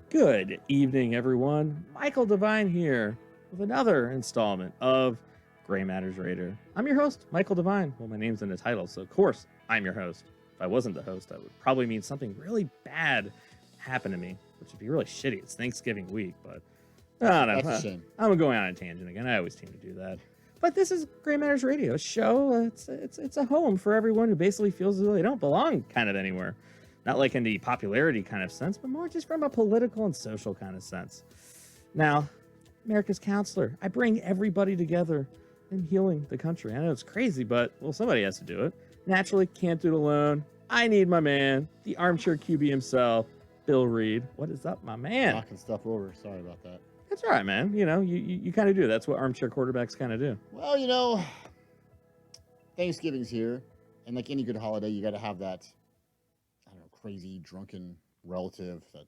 Good evening, everyone. Michael Devine here with another installment of Gray Matters Raider. I'm your host, Michael Devine. Well, my name's in the title, so of course I'm your host. If I wasn't the host, that would probably mean something really bad happened to me, which would be really shitty. It's Thanksgiving week, but I don't know. That's a shame. I'm going on a tangent again. I always seem to do that. But this is Gray Matters Radio, a show. It's a home for everyone who basically feels as though they don't belong kind of anywhere. Not like in the popularity kind of sense, but more just from a political and social kind of sense. Now, America's counselor. I bring everybody together in healing the country. I know it's crazy, but, well, somebody has to do it. Naturally, can't do it alone. I need my man, the Armchair QB himself, Bill Reed. What is up, my man? Knocking stuff over. Sorry about that. That's all right, man. You know, you kind of do. That's what armchair quarterbacks kind of do. Well, you know, Thanksgiving's here, and like any good holiday, you got to have that, I don't know, crazy, drunken relative that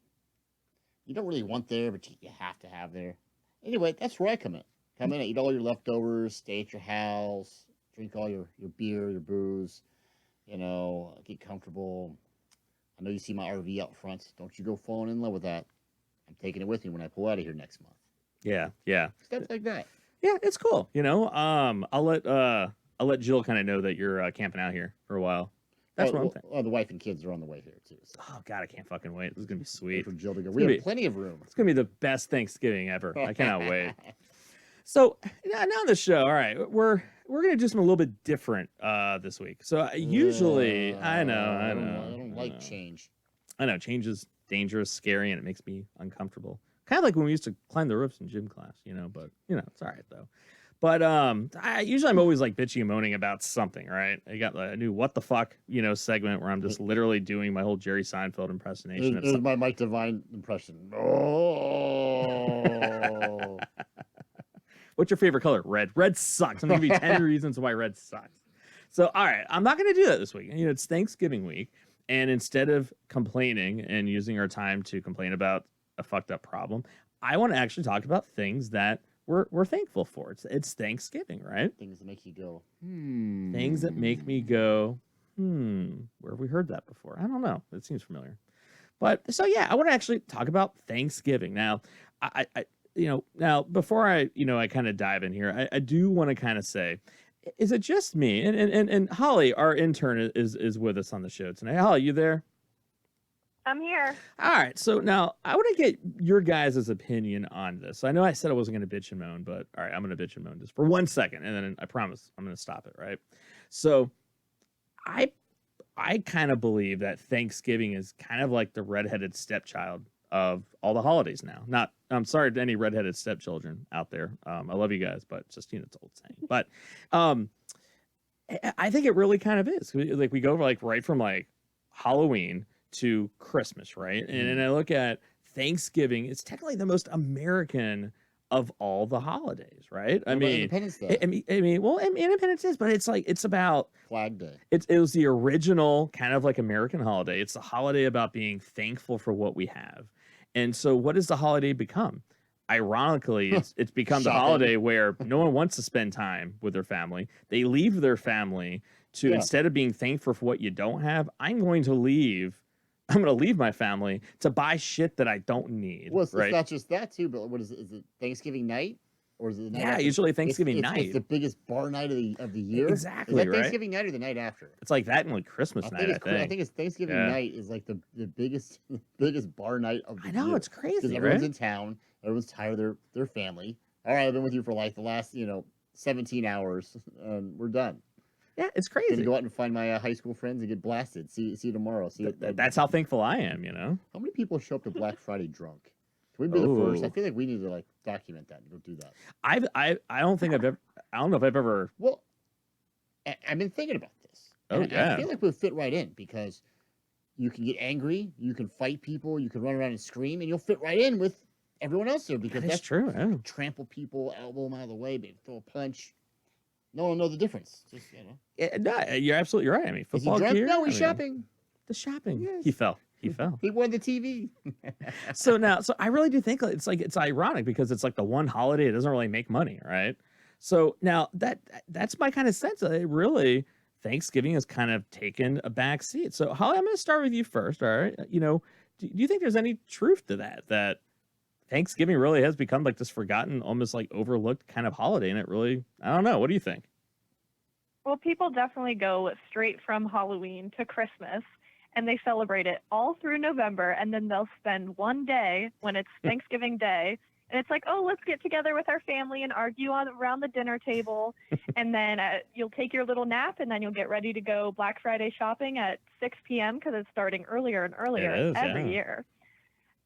you don't really want there, but you have to have there. Anyway, that's where I come in. Come in, eat all your leftovers, stay at your house, drink all your beer, your booze, you know, get comfortable. I know you see my RV out front. Don't you go falling in love with that. I'm taking it with me when I pull out of here next month. Yeah. Stuff like that. Yeah, it's cool. You know, I'll let Jill kind of know that you're camping out here for a while. That's what I'm thinking. Well, the wife and kids are on the way here too. So. Oh God, I can't fucking wait. This is gonna be sweet. For Jill to go. We have plenty of room. It's gonna be the best Thanksgiving ever. I cannot wait. So now on the show, all right, we're gonna do something a little bit different this week. So usually, I don't like change. I know change is dangerous, scary, and it makes me uncomfortable. Kind of like when we used to climb the roofs in gym class, you know. But you know, it's all right though. But I'm always like bitchy and moaning about something, right? I got a new what the fuck, you know, segment where I'm just literally doing my whole Jerry Seinfeld impersonation. This is my Mike Devine impression. Oh. What's your favorite color? Red. Red sucks. I'm gonna give you 10 reasons why red sucks. So, all right, I'm not gonna do that this week. You know, it's Thanksgiving week, and instead of complaining and using our time to complain about a fucked up problem, I want to actually talk about things that we're thankful for. It's Thanksgiving, right? Things that make you go, Things that make me go, where have we heard that before? I don't know. It seems familiar. But so yeah, I want to actually talk about Thanksgiving. Now, I now before I kind of dive in here, I do want to kind of say, is it just me? And Holly, our intern, is with us on the show tonight. Holly, you there? I'm here. All right. So now I want to get your guys' opinion on this. I know I said I wasn't going to bitch and moan, but all right, I'm going to bitch and moan just for 1 second, and then I promise I'm going to stop it. Right. So I kind of believe that Thanksgiving is kind of like the redheaded stepchild of all the holidays now. I'm sorry to any redheaded stepchildren out there. I love you guys, but just, you know, it's an old saying. But I think it really kind of is. Like we go like right from like Halloween to Christmas, right? And I look at Thanksgiving, it's technically the most American of all the holidays, right? I mean, Independence Day. Well, Independence Day, but it's like, it's about Flag Day. It was the original kind of like American holiday. It's a holiday about being thankful for what we have. And so what does the holiday become? Ironically, it's become the holiday where no one wants to spend time with their family. They leave their family to, instead of being thankful for what you don't have, I'm going to leave my family to buy shit that I don't need. Well, it's right? not just that too, but what is it? Is it Thanksgiving night? Or is it the night after? Usually Thanksgiving night. It's the biggest bar night of the year. Exactly, is that right? Thanksgiving night or the night after? It's like that and like Christmas night, I think. I think it's Thanksgiving night is like the biggest bar night of the year. I know, it's crazy, because everyone's in town. Everyone's tired of their family. All right, I've been with you for like the last, 17 hours, and we're done. Yeah, it's crazy. I'm gonna go out and find my high school friends and get blasted. See you tomorrow. That's how thankful I am, you know? How many people show up to Black Friday drunk? Can we be the first? I feel like we need to like document that and go do that. I don't think I've ever. I don't know if I've ever. Well, I've been thinking about this. I feel like we'll fit right in because you can get angry, you can fight people, you can run around and scream, and you'll fit right in with everyone else there because that's true. Yeah. Trample people, elbow them out of the way, maybe throw a punch. No one will know the difference. Just No, you're absolutely right. I mean, football gear. No, he's shopping. The shopping. Yes. He fell. He won the TV. So I really do think it's ironic because it's like the one holiday it doesn't really make money, right? So now that's my kind of sense. It really Thanksgiving has kind of taken a back seat. So, Holly, I'm going to start with you first. All right. Do you think there's any truth to that Thanksgiving really has become like this forgotten, almost like overlooked kind of holiday? And it really, I don't know. What do you think? Well, people definitely go straight from Halloween to Christmas, and they celebrate it all through November, and then they'll spend one day when it's Thanksgiving Day, and it's like, oh, let's get together with our family and argue around the dinner table, and then you'll take your little nap, and then you'll get ready to go Black Friday shopping at 6 p.m. because it's starting earlier and earlier every year.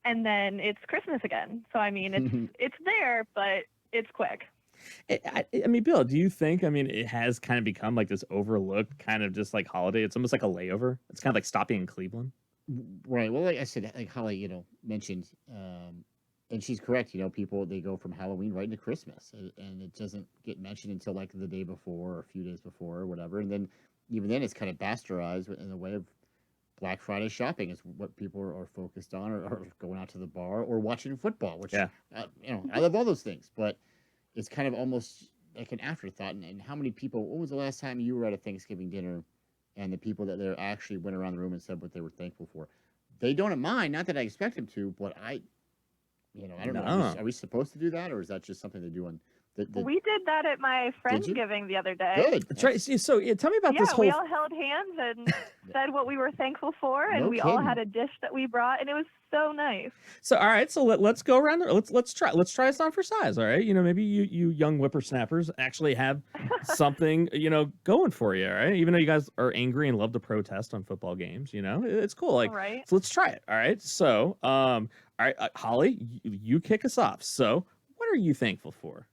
And then it's Christmas again. So, I mean, it's there, but it's quick. I mean, Bill, do you think, it has kind of become like this overlooked kind of just like holiday? It's almost like a layover. It's kind of like stopping in Cleveland. Right. Well, like I said, like Holly, mentioned, and she's correct. People, they go from Halloween right into Christmas, and it doesn't get mentioned until like the day before or a few days before or whatever. And then even then it's kind of bastardized in the way of Black Friday shopping is what people are focused on, or going out to the bar or watching football, which, I love all those things, but it's kind of almost like an afterthought. And how many people, when was the last time you were at a Thanksgiving dinner and the people that there actually went around the room and said what they were thankful for? They don't mind, not that I expect them to, but I don't know. Are we supposed to do that, or is that just something they do on we did that at my Friendsgiving the other day. Good. That's right. So tell me about this whole... we all held hands and said what we were thankful for, and we all had a dish that we brought, and it was so nice. So, all right, so let's go around there. Let's try this on for size, all right? Maybe you young whippersnappers actually have something, going for you, all right? Even though you guys are angry and love to protest on football games, it's cool. Like, right. So let's try it, all right? So, all right, Holly, you kick us off. So, what are you thankful for?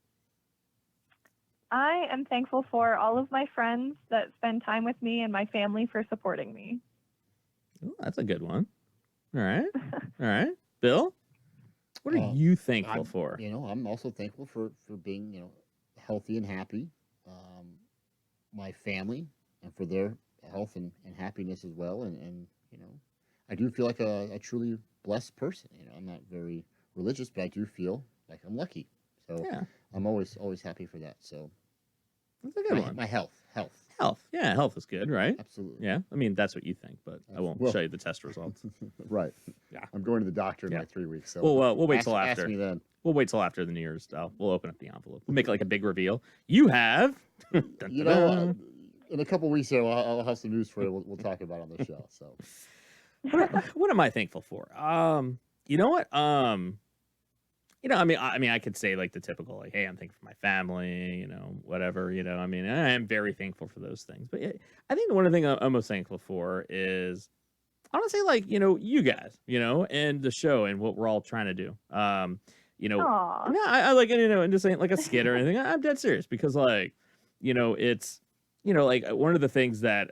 I am thankful for all of my friends that spend time with me and my family for supporting me. Oh, that's a good one. All right. All right. Bill, what are you thankful for? I'm also thankful for being, healthy and happy. My family, and for their health and happiness as well. And I do feel like a truly blessed person. I'm not very religious, but I do feel like I'm lucky. So I'm always happy for that. So that's a good one. My health. Yeah, health is good, right? Absolutely. Yeah, that's what you think, but I won't show you the test results. Right. Yeah, I'm going to the doctor in like 3 weeks. So we'll wait till after. Ask me then. We'll wait till after the New Year's stuff. We'll open up the envelope. We'll make it like a big reveal. You have. In a couple weeks here, I'll have some news for you. We'll talk about it on the show. So, what am I thankful for? You know what? I could say like the typical, like, hey, I'm thankful for my family, whatever, I am very thankful for those things. But I think one of the things I'm most thankful for is, I want to say like, you guys, and the show and what we're all trying to do. I like, and this ain't like a skit or anything. I'm dead serious because like, it's, like one of the things that,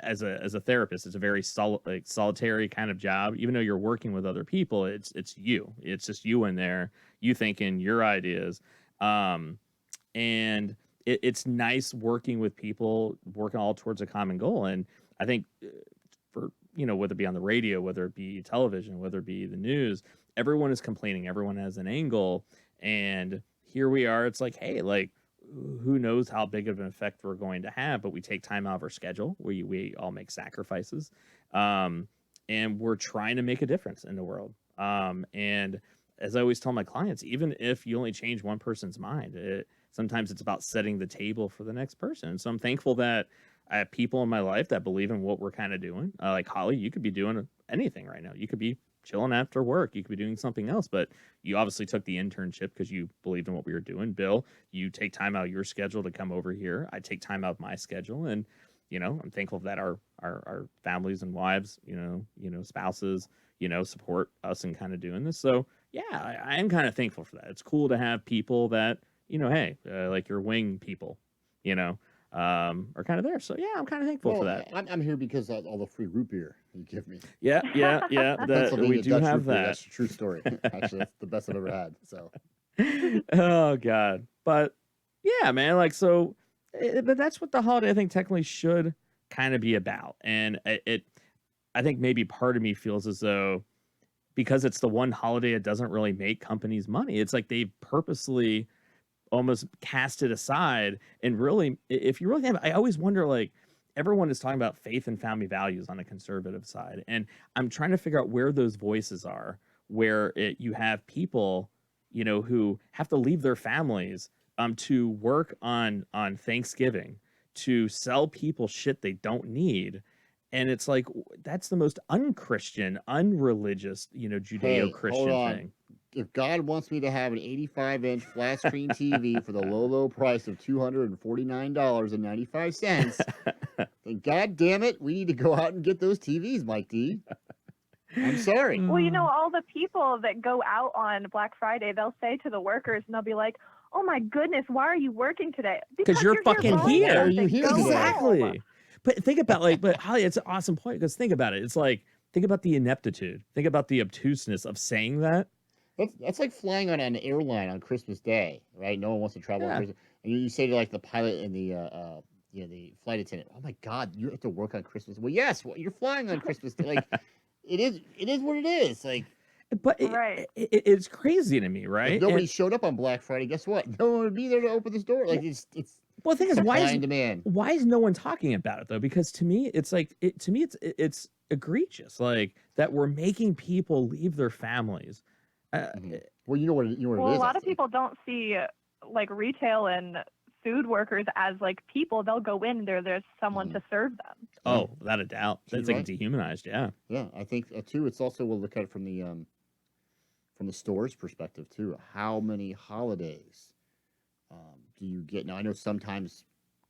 as a therapist, it's a very solitary kind of job. Even though you're working with other people, it's just you in there, you thinking your ideas. And it's nice working with people, working all towards a common goal. And I think for, whether it be on the radio, whether it be television, whether it be the news, everyone is complaining, everyone has an angle. And here we are, it's like, hey, like, who knows how big of an effect we're going to have, but we take time out of our schedule. We all make sacrifices. And we're trying to make a difference in the world. And as I always tell my clients, even if you only change one person's mind, sometimes it's about setting the table for the next person. And so I'm thankful that I have people in my life that believe in what we're kind of doing. Like Holly, you could be doing anything right now. You could be chilling after work. You could be doing something else, but you obviously took the internship because you believed in what we were doing. Bill, you take time out of your schedule to come over here. I take time out of my schedule, and I'm thankful that our families and wives, spouses, support us in kind of doing this. So yeah, I am kind of thankful for that. It's cool to have people that hey, like your wing people, are kind of there. So yeah, I'm kind of thankful for that. I'm here because of all the free root beer you give me. Yeah. We do have that. That's a true story. Actually, that's the best I've ever had. So. Oh God, but yeah, man. Like so, but that's what the holiday I think technically should kind of be about. And I think maybe part of me feels as though because it's the one holiday it doesn't really make companies money. It's like they've purposely almost cast it aside. And really, if you really think about it, I always wonder, like, everyone is talking about faith and family values on the conservative side. And I'm trying to figure out where those voices are, where you have people, who have to leave their families to work on Thanksgiving, to sell people shit they don't need. And it's like, that's the most unchristian, unreligious, Hey, hold Judeo-Christian on. thing. If God wants me to have an 85-inch flat screen TV for the low price of $249.95, then God damn it, we need to go out and get those TVs, Mike D. I'm sorry. Well, all the people that go out on Black Friday, they'll say to the workers, and they'll be like, "Oh my goodness, why are you working today?" Because you're fucking volunteering. here. Why are you here Go today? Exactly. home. But think about, but Holly, it's an awesome point, because think about it. It's like, think about the ineptitude. Think about the obtuseness of saying that. That's like flying on an airline on Christmas Day, right? No one wants to travel on Yeah. Christmas. And you say to like the pilot and the the flight attendant, "Oh my God, you have to work on Christmas." Well, yes, you're flying on Christmas Day. Like it is what it is. Like But Right. it's crazy to me, right? if nobody showed up on Black Friday, guess what? No one would be there to open this door. Like it's Well, the thing is, supply and demand. why is no one talking about it though? Because to me, it's like it's egregious, like that we're making people leave their families. Mhm. Well, you know what it is. Well, a lot I of think. people don't see like retail and food workers as like people. They'll go in there. There's someone to serve them. Oh, without a doubt, You're that's like right. dehumanized. Yeah. Yeah, I think too. It's also we'll look at it from the store's perspective too. How many holidays do you get? Now I know sometimes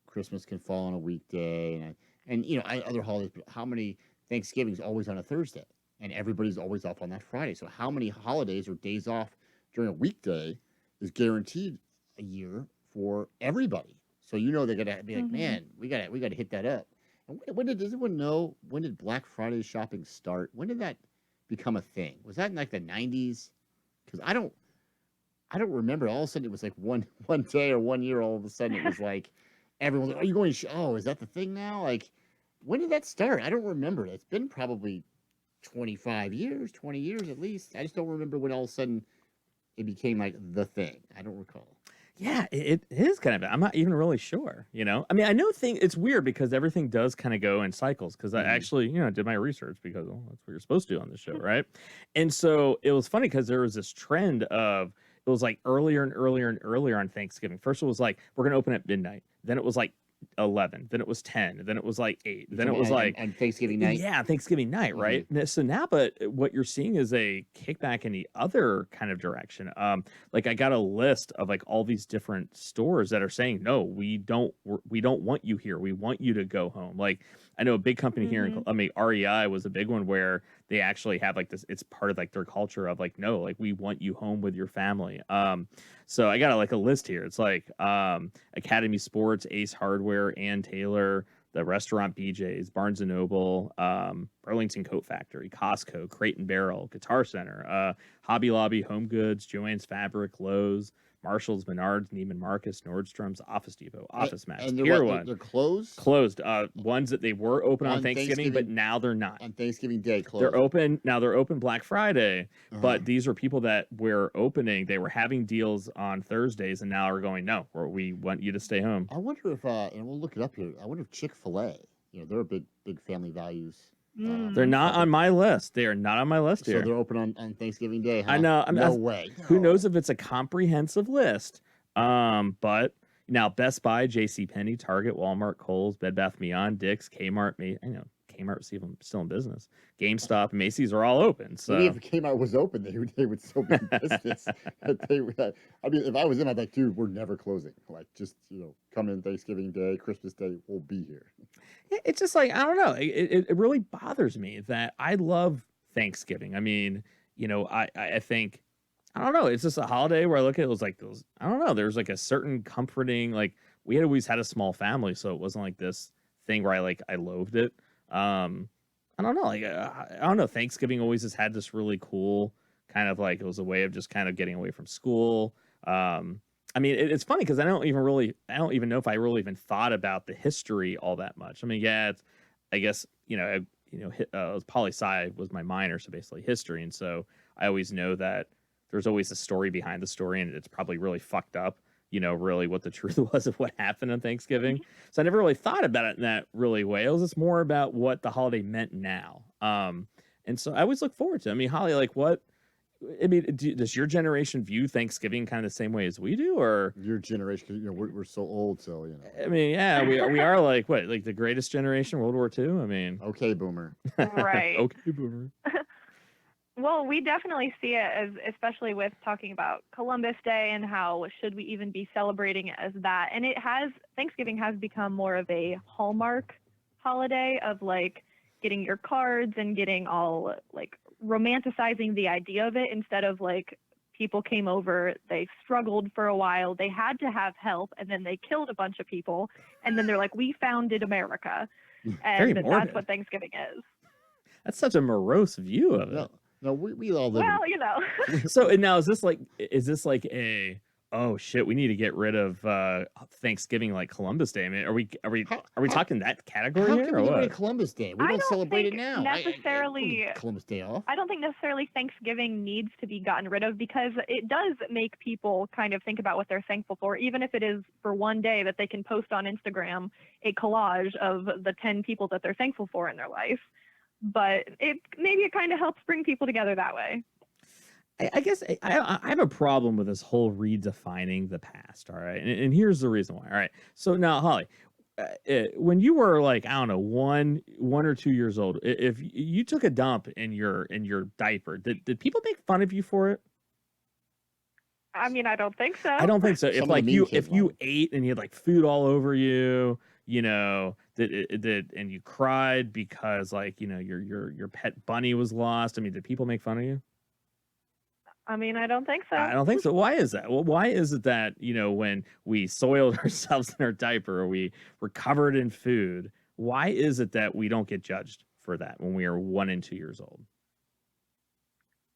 Christmas can fall on a weekday, and other holidays. But how many Thanksgiving's always on a Thursday, and everybody's always off on that Friday. So how many holidays or days off during a weekday is guaranteed a year for everybody? So they're gonna be like, man, we gotta hit that up. And does anyone know when did Black Friday shopping start? When did that become a thing? Was that in like the 90s? Because I don't remember. All of a sudden, it was like one day or 1 year. All of a sudden, it was like everyone's like, "Are you going? Oh, is that the thing now?" Like, when did that start? I don't remember. It's been probably 25 years, 20 years at least. I just don't remember when all of a sudden it became like the thing. I don't recall. Yeah, it is kind of. I'm not even really sure. I mean, I know it's weird because everything does kind of go in cycles. Because I actually, did my research because that's what you're supposed to do on the show, right? And so it was funny because there was this trend of it was like earlier and earlier and earlier on Thanksgiving. First, it was like we're gonna open at midnight. Then it was like 11. Then it was 10. Then it was like 8. Then it was like on Thanksgiving night. Yeah, Thanksgiving night, right? So now, but what you're seeing is a kickback in the other kind of direction. Like I got a list of like all these different stores that are saying, no, we don't want you here. We want you to go home. Like I know a big company here in, REI was a big one where they actually have like this. It's part of like their culture of like, no, like we want you home with your family. So I got like a list here. It's like Academy Sports, Ace Hardware, Ann Taylor, the restaurant BJ's, Barnes & Noble, Burlington Coat Factory, Costco, Crate and Barrel, Guitar Center, Hobby Lobby, Home Goods, Joann's Fabric, Lowe's, Marshall's, Menards, Neiman Marcus, Nordstrom's, Office Depot, Office Max, and they're closed? Closed. Ones that they were open on On Thanksgiving, but now they're not. On Thanksgiving Day, closed. They're open now. They're open Black Friday, but these are people that were opening. They were having deals on Thursdays, and now are going, no, we want you to stay home. I wonder if, and we'll look it up here. I wonder if Chick-fil-A, they're a big family values. They're not on my list. They are not on my list here. So they're open on Thanksgiving Day. Huh? I know. No way. Who knows if it's a comprehensive list? But now Best Buy, JCPenney, Target, Walmart, Kohl's, Bed Bath & Beyond, Dick's, Kmart. I know Kmart still in business. GameStop, Macy's are all open. So maybe if Kmart was open, they would still be in business. I mean, if I was in, I'd be like, dude, we're never closing. Like, just come in Thanksgiving Day, Christmas Day, we'll be here. It's just like, I don't know. It really bothers me that I love Thanksgiving. I mean, I think, I don't know. It's just a holiday where I look at it was like those. I don't know. There's like a certain comforting, like we had always had a small family, so it wasn't like this thing where I loathed it. I don't know. Like I don't know. Thanksgiving always has had this really cool kind of like it was a way of just kind of getting away from school. I mean, it's funny because I don't even know if I really even thought about the history all that much. I mean, yeah, I guess poli sci was my minor, so basically history, and so I always know that there's always a story behind the story, and it's probably really fucked up, really what the truth was of what happened on Thanksgiving. So I never really thought about it in that really way. It was just more about what the holiday meant now. And so I always look forward to it. I mean, Holly, like what, I mean, does your generation view Thanksgiving kind of the same way as we do, or Your generation, 'cause, we're so old, so I mean, yeah, we are like what, like the greatest generation, World War II. I mean, Okay, boomer. Right. okay, boomer. Well, we definitely see it as, especially with talking about Columbus Day and how should we even be celebrating it as that. And Thanksgiving has become more of a Hallmark holiday of like getting your cards and getting all like romanticizing the idea of it instead of like people came over, they struggled for a while, they had to have help, and then they killed a bunch of people. And then they're like, we founded America. Very And morbid. that's what Thanksgiving is. That's such a morose view of it. No, we all live. Well, So and now is this like a, oh shit, we need to get rid of Thanksgiving like Columbus Day? I mean, are we talking that category How here can or we get rid what? of Columbus Day? We I don't don't celebrate it think now. necessarily- I don't need Columbus Day off. I don't think necessarily Thanksgiving needs to be gotten rid of because it does make people kind of think about what they're thankful for, even if it is for one day that they can post on Instagram a collage of the 10 people that they're thankful for in their life. But maybe it kind of helps bring people together that way. I guess I have a problem with this whole redefining the past. All right, and here's the reason why. All right, so now Holly, when you were like, I don't know, one or 2 years old, if you took a dump in your diaper, did people make fun of you for it? I mean, I don't think so. I don't think so. Some If of the like mean you kids if you won't. ate and you had like food all over you, that and you cried because like your pet bunny was lost. I mean, did people make fun of you? I mean, I don't think so. I don't think so. Why is that? Well, why is it that when we soiled ourselves in our diaper or we were covered in food, why is it that we don't get judged for that when we are 1 and 2 years old?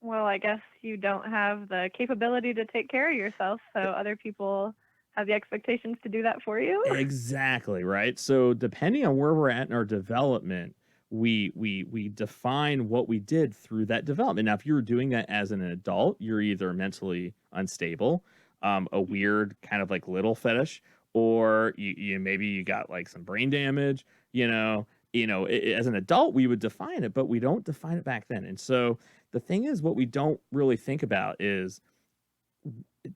Well, I guess you don't have the capability to take care of yourself, so other people have the expectations to do that for you. Exactly, right? So depending on where we're at in our development, we define what we did through that development. Now, if you were doing that as an adult, you're either mentally unstable, a weird kind of like little fetish, or you maybe you got like some brain damage. As an adult, we would define it, but we don't define it back then. And so the thing is, what we don't really think about is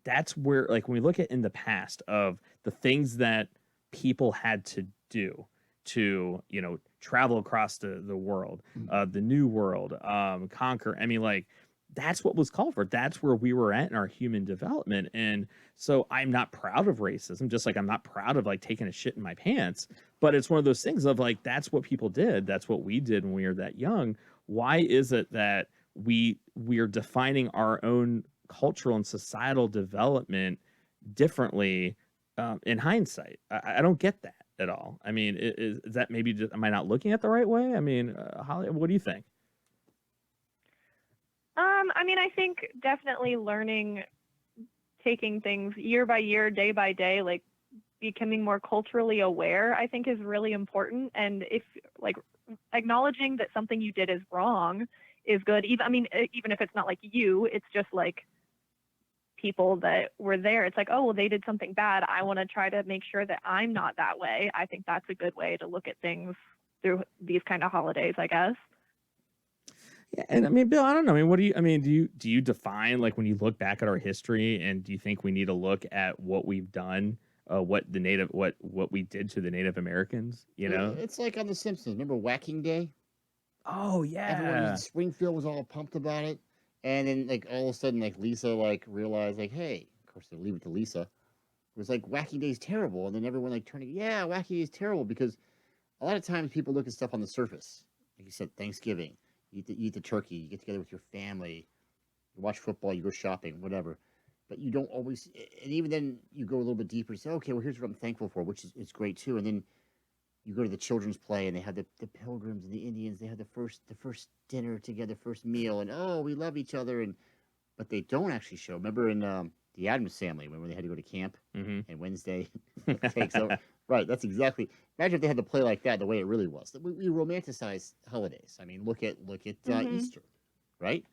that's where, like, when we look at in the past of the things that people had to do to, travel across the world, the new world, conquer. I mean, like, that's what was called for. That's where we were at in our human development. And so I'm not proud of racism, just like I'm not proud of like taking a shit in my pants. But it's one of those things of like, that's what people did. That's what we did when we were that young. Why is it that we're defining our own cultural and societal development differently in hindsight? I don't get that at all. I mean, is that maybe just, am I not looking at the right way? I mean, Holly, what do you think? I mean, I think definitely learning, taking things year by year, day by day, like becoming more culturally aware, I think is really important. And if like acknowledging that something you did is wrong is good. Even if it's not like you, it's just like people that were there. It's like, oh, well, they did something bad. I want to try to make sure that I'm not that way. I think that's a good way to look at things through these kind of holidays, I guess. Yeah, and I mean, Bill, I don't know. I mean, do you define, like, when you look back at our history, and do you think we need to look at what we've done, what we did to the Native Americans? It's like on The Simpsons. Remember Whacking Day? Oh Everyone yeah. in Springfield was all pumped about it, and then like all of a sudden, like Lisa like realized like, hey, of course they leave it to Lisa. It was like Whacking Day's terrible, and then everyone like turning, yeah, Whacking Day is terrible because a lot of times people look at stuff on the surface. Like you said, Thanksgiving. You eat the turkey, you get together with your family, you watch football, you go shopping, whatever. But you don't always, and even then you go a little bit deeper and say, okay, well, here's what I'm thankful for, which is great too. And then you go to the children's play and they have the Pilgrims and the Indians, they have the first dinner together, first meal, and oh, we love each other. But they don't actually show. Remember in the Addams Family, when they had to go to camp and Wednesday takes over. Right, that's exactly. Imagine if they had to play like that, the way it really was. We romanticize holidays. I mean, look at Easter, right?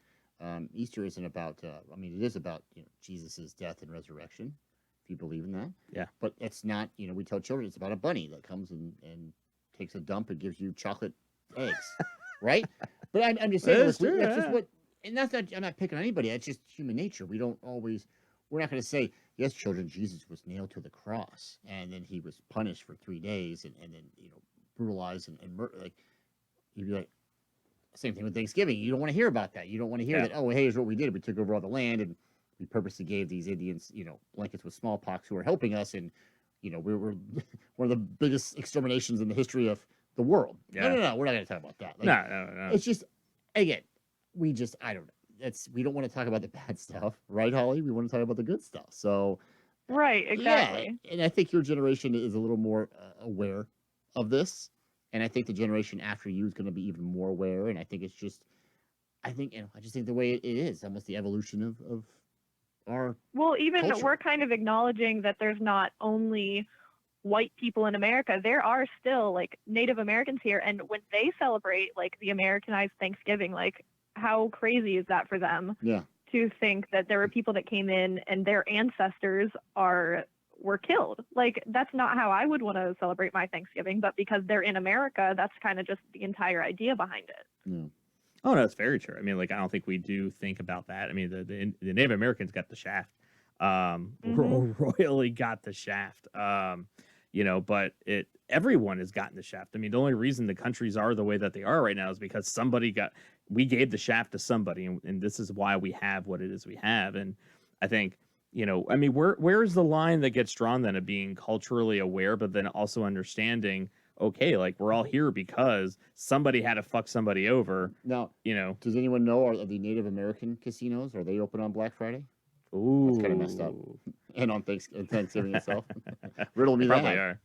Easter isn't about. It is about Jesus' death and resurrection. you believe in that. Yeah. But it's not, we tell children it's about a bunny that comes and takes a dump and gives you chocolate eggs, right? But I'm just saying, That is true, that's just yeah. what, and that's not, I'm not picking on anybody. That's just human nature. We're not going to say, yes, children, Jesus was nailed to the cross and then he was punished for 3 days and then, brutalized and like, you'd be like, same thing with Thanksgiving. You don't want to hear about that. You don't want to hear that, oh, hey, here's what we did. We took over all the land and we purposely gave these Indians, blankets with smallpox who were helping us. And, we were one of the biggest exterminations in the history of the world. Yeah. No. We're not going to talk about that. Like, No. It's just, again, I don't know. We don't want to talk about the bad stuff, right, Holly? We want to talk about the good stuff. So, Right, exactly. yeah. And I think your generation is a little more aware of this. And I think the generation after you is going to be even more aware. And I think it's just, I just think the way it is, almost the evolution of our Well, even culture. we're kind of acknowledging that there's not only white people in America. There are still like Native Americans here. And when they celebrate like the Americanized Thanksgiving, like how crazy is that for them? Yeah. To think that there were people that came in and their ancestors were killed. Like, that's not how I would want to celebrate my Thanksgiving, but because they're in America, that's kind of just the entire idea behind it. Yeah. Oh, no, that's very true. I mean, like, I don't think we do think about that. I mean, the Native Americans got the shaft, royally got the shaft, but everyone has gotten the shaft. I mean, the only reason the countries are the way that they are right now is because we gave the shaft to somebody, and this is why we have what it is we have. And I think, I mean, where's the line that gets drawn then of being culturally aware, but then also understanding, okay, like we're all here because somebody had to fuck somebody over. Now, does anyone know, are the Native American casinos, are they open on Black Friday? Ooh. That's kind of messed up. And on Thanksgiving itself. Riddle me Probably that. are.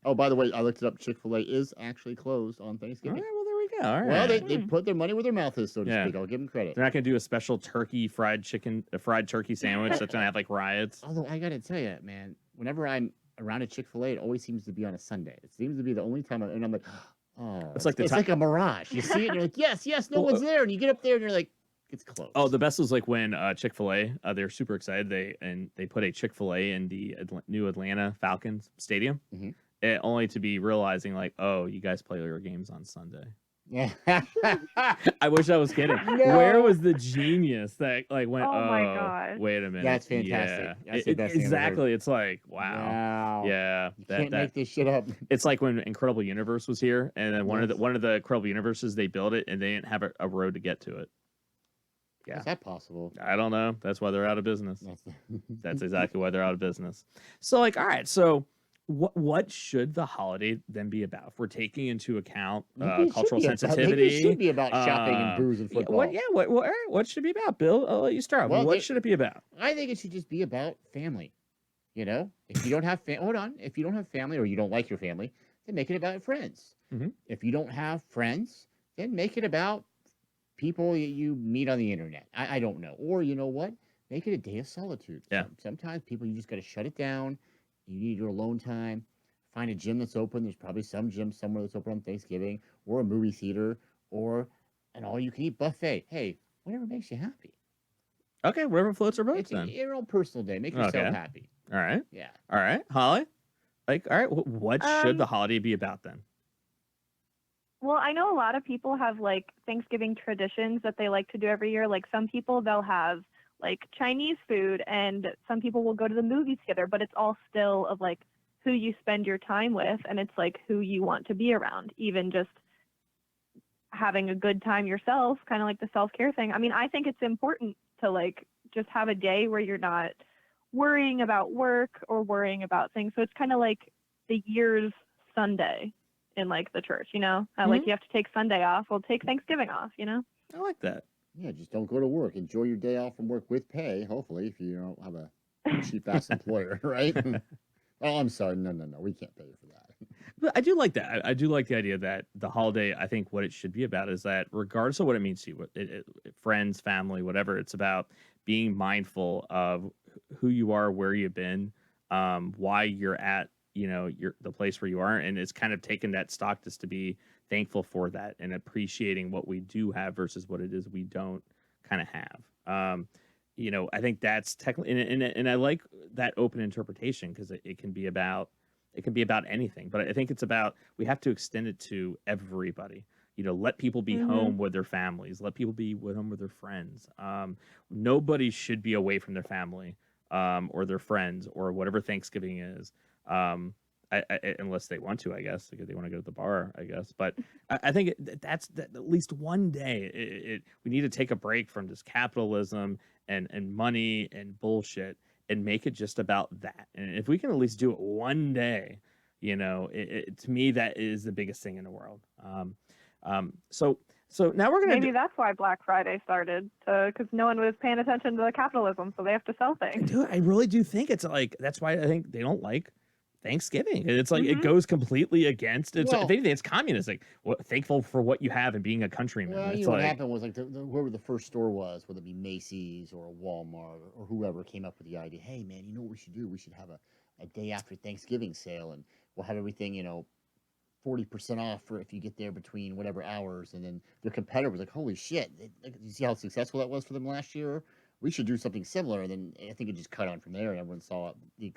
Oh, by the way, I looked it up. Chick-fil-A is actually closed on All Thanksgiving. right, well, there we go. All right. Well, they put their money where their mouth is, so to Yeah. speak. I'll give them credit. They're not going to do a special fried turkey sandwich that's going to have like riots. Although I got to tell you, man, whenever I'm around a Chick-fil-A, it always seems to be on a Sunday. It seems to be the only time, and I'm like, oh, It's like it's like a mirage. You see it, and you're like, yes, no one's there, and you get up there, and you're like, it's closed. Oh, the best was like when Chick-fil-A, they're super excited. They put a Chick-fil-A in the new Atlanta Falcons stadium, only to be realizing like, oh, you guys play your games on Sunday. Yeah. I wish I was kidding. No. Where was the genius that like went? Oh my God. Wait a minute. That's fantastic. Yeah. That's the best thing I've ever heard. Exactly. It's like wow. Yeah. You can't make this shit up. It's like when Incredible Universe was here, and then one of the Incredible Universes, they built it and they didn't have a road to get to it. Yeah. Is that possible? I don't know. That's why they're out of business. That's exactly why they're out of business. So like, all right. So what should the holiday then be about? If we're taking into account cultural sensitivity, it should be about shopping and booze and football. What should it be about, Bill? I'll let you start. Well, what should it be about? I think it should just be about family. If you don't have if you don't have family or you don't like your family, then make it about friends. If you don't have friends, then make it about people you meet on the internet. I don't know. Or you know what? Make it a day of solitude. Yeah. Sometimes people, you just got to shut it down. You need your alone time. Find a gym that's open. There's probably some gym somewhere that's open on Thanksgiving, or a movie theater, or an all-you-can-eat buffet. Hey, whatever makes you happy. Okay, wherever floats your boat. It's then your own personal day. Make yourself happy. All right. Yeah. All right, Holly. Like, all right, what should the holiday be about then? Well, I know a lot of people have like Thanksgiving traditions that they like to do every year. Like some people, they'll have like Chinese food, and some people will go to the movies together, but it's all still of like who you spend your time with, and it's like who you want to be around, even just having a good time yourself, kind of like the self-care thing. I mean, I think it's important to like just have a day where you're not worrying about work or worrying about things. So it's kind of like the year's Sunday in like the church, like you have to take Sunday off. Well, take Thanksgiving off, I like that. Yeah, just don't go to work. Enjoy your day off from work with pay, hopefully, if you don't have a cheap-ass employer, right? Oh, I'm sorry. No. We can't pay you for that. But I do like that. I do like the idea that the holiday, I think what it should be about is that regardless of what it means to you, friends, family, whatever, it's about being mindful of who you are, where you've been, why you're at, the place where you are. And it's kind of taken that stock just to be thankful for that and appreciating what we do have versus what it is we don't kind of have. I think that's technically, and I like that open interpretation because it can be about anything. But I think it's about we have to extend it to everybody. Let people be Mhm. home with their families. Let people be home with their friends. Nobody should be away from their family or their friends or whatever Thanksgiving is. Unless they want to, I guess, because they want to go to the bar, I guess. But I think that's at least one day. We need to take a break from this capitalism and money and bullshit and make it just about that. And if we can at least do it one day, to me that is the biggest thing in the world. So now we're gonna Maybe that's why Black Friday started, because no one was paying attention to the capitalism, so they have to sell things. I really do think it's like that's why I think they don't like Thanksgiving. It's like it Mhm. goes completely against. If Well, anything, it's communist. Like thankful for what you have and being a countryman. well, It's what like happened was like whoever the first store was, whether it be Macy's or a Walmart or whoever came up with the idea. Hey, man, you know what we should do? We should have a day after Thanksgiving sale, and we'll have everything 40% off for if you get there between whatever hours. And then their competitor was like, "Holy shit! You see how successful that was for them last year? We should do something similar." And then I think it just cut on from there, and everyone saw the